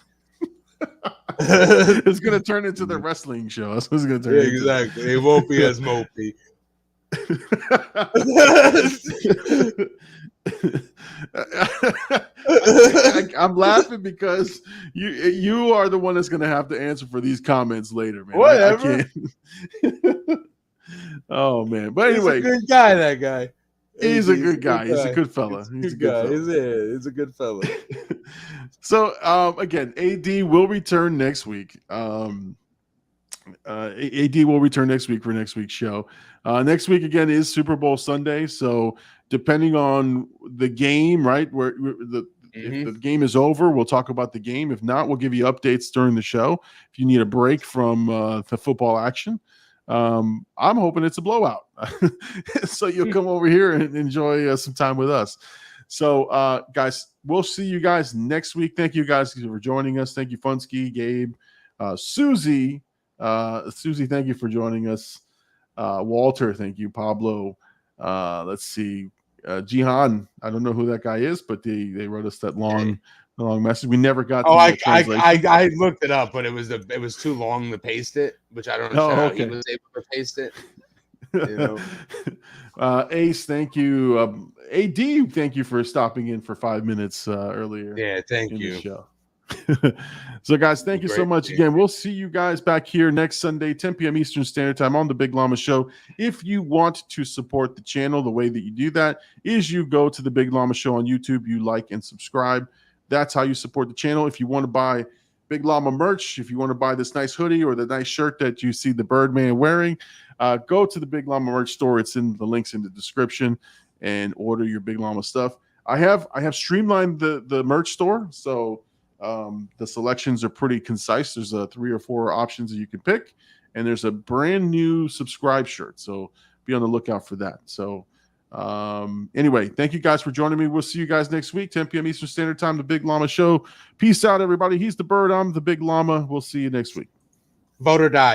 It's going to turn into the wrestling show. That's what it's going to turn into. Exactly. It won't be as mopey. I'm laughing because you are the one that's going to have to answer for these comments later, man. Whatever. I can't. Oh man, but anyway, he's a good guy. That guy. He's a good guy. He's a good fella. He's a good guy. He's a good fella. So again, AD will return next week. AD will return next week for next week's show. Next week again is Super Bowl Sunday, so depending on the game, right, if the game is over, we'll talk about the game. If not, we'll give you updates during the show. If you need a break from the football action, I'm hoping it's a blowout, so you'll come over here and enjoy some time with us. So, guys, we'll see you guys next week. Thank you guys for joining us. Thank you, Funsky, Gabe, Susie. Susie, thank you for joining us. Walter, thank you. Pablo, let's see. Jihan, I don't know who that guy is, but they wrote us that long message. We never got. I looked it up, but it was too long to paste it, which I don't know how he was able to paste it. You know? Ace, thank you. AD, thank you for stopping in for 5 minutes earlier. Yeah, thank you. The show. So, guys, thank you so much again. We'll see you guys back here next Sunday, 10 p.m. Eastern Standard Time on the Big Llama Show. If you want to support the channel, the way that you do that is you go to the Big Llama Show on YouTube, you like and subscribe. That's how you support the channel. If you want to buy Big Llama merch, if you want to buy this nice hoodie or the nice shirt that you see the Birdman wearing, go to the Big Llama merch store. It's in the links in the description and order your Big Llama stuff. I have streamlined the merch store, so the selections are pretty concise. There's 3 or 4 options that you can pick, and there's a brand new subscribe shirt. So be on the lookout for that. So anyway, thank you guys for joining me. We'll see you guys next week, 10 p.m. Eastern Standard Time, the Big Llama Show. Peace out, everybody. He's the Bird. I'm the Big Llama. We'll see you next week. Vote or die.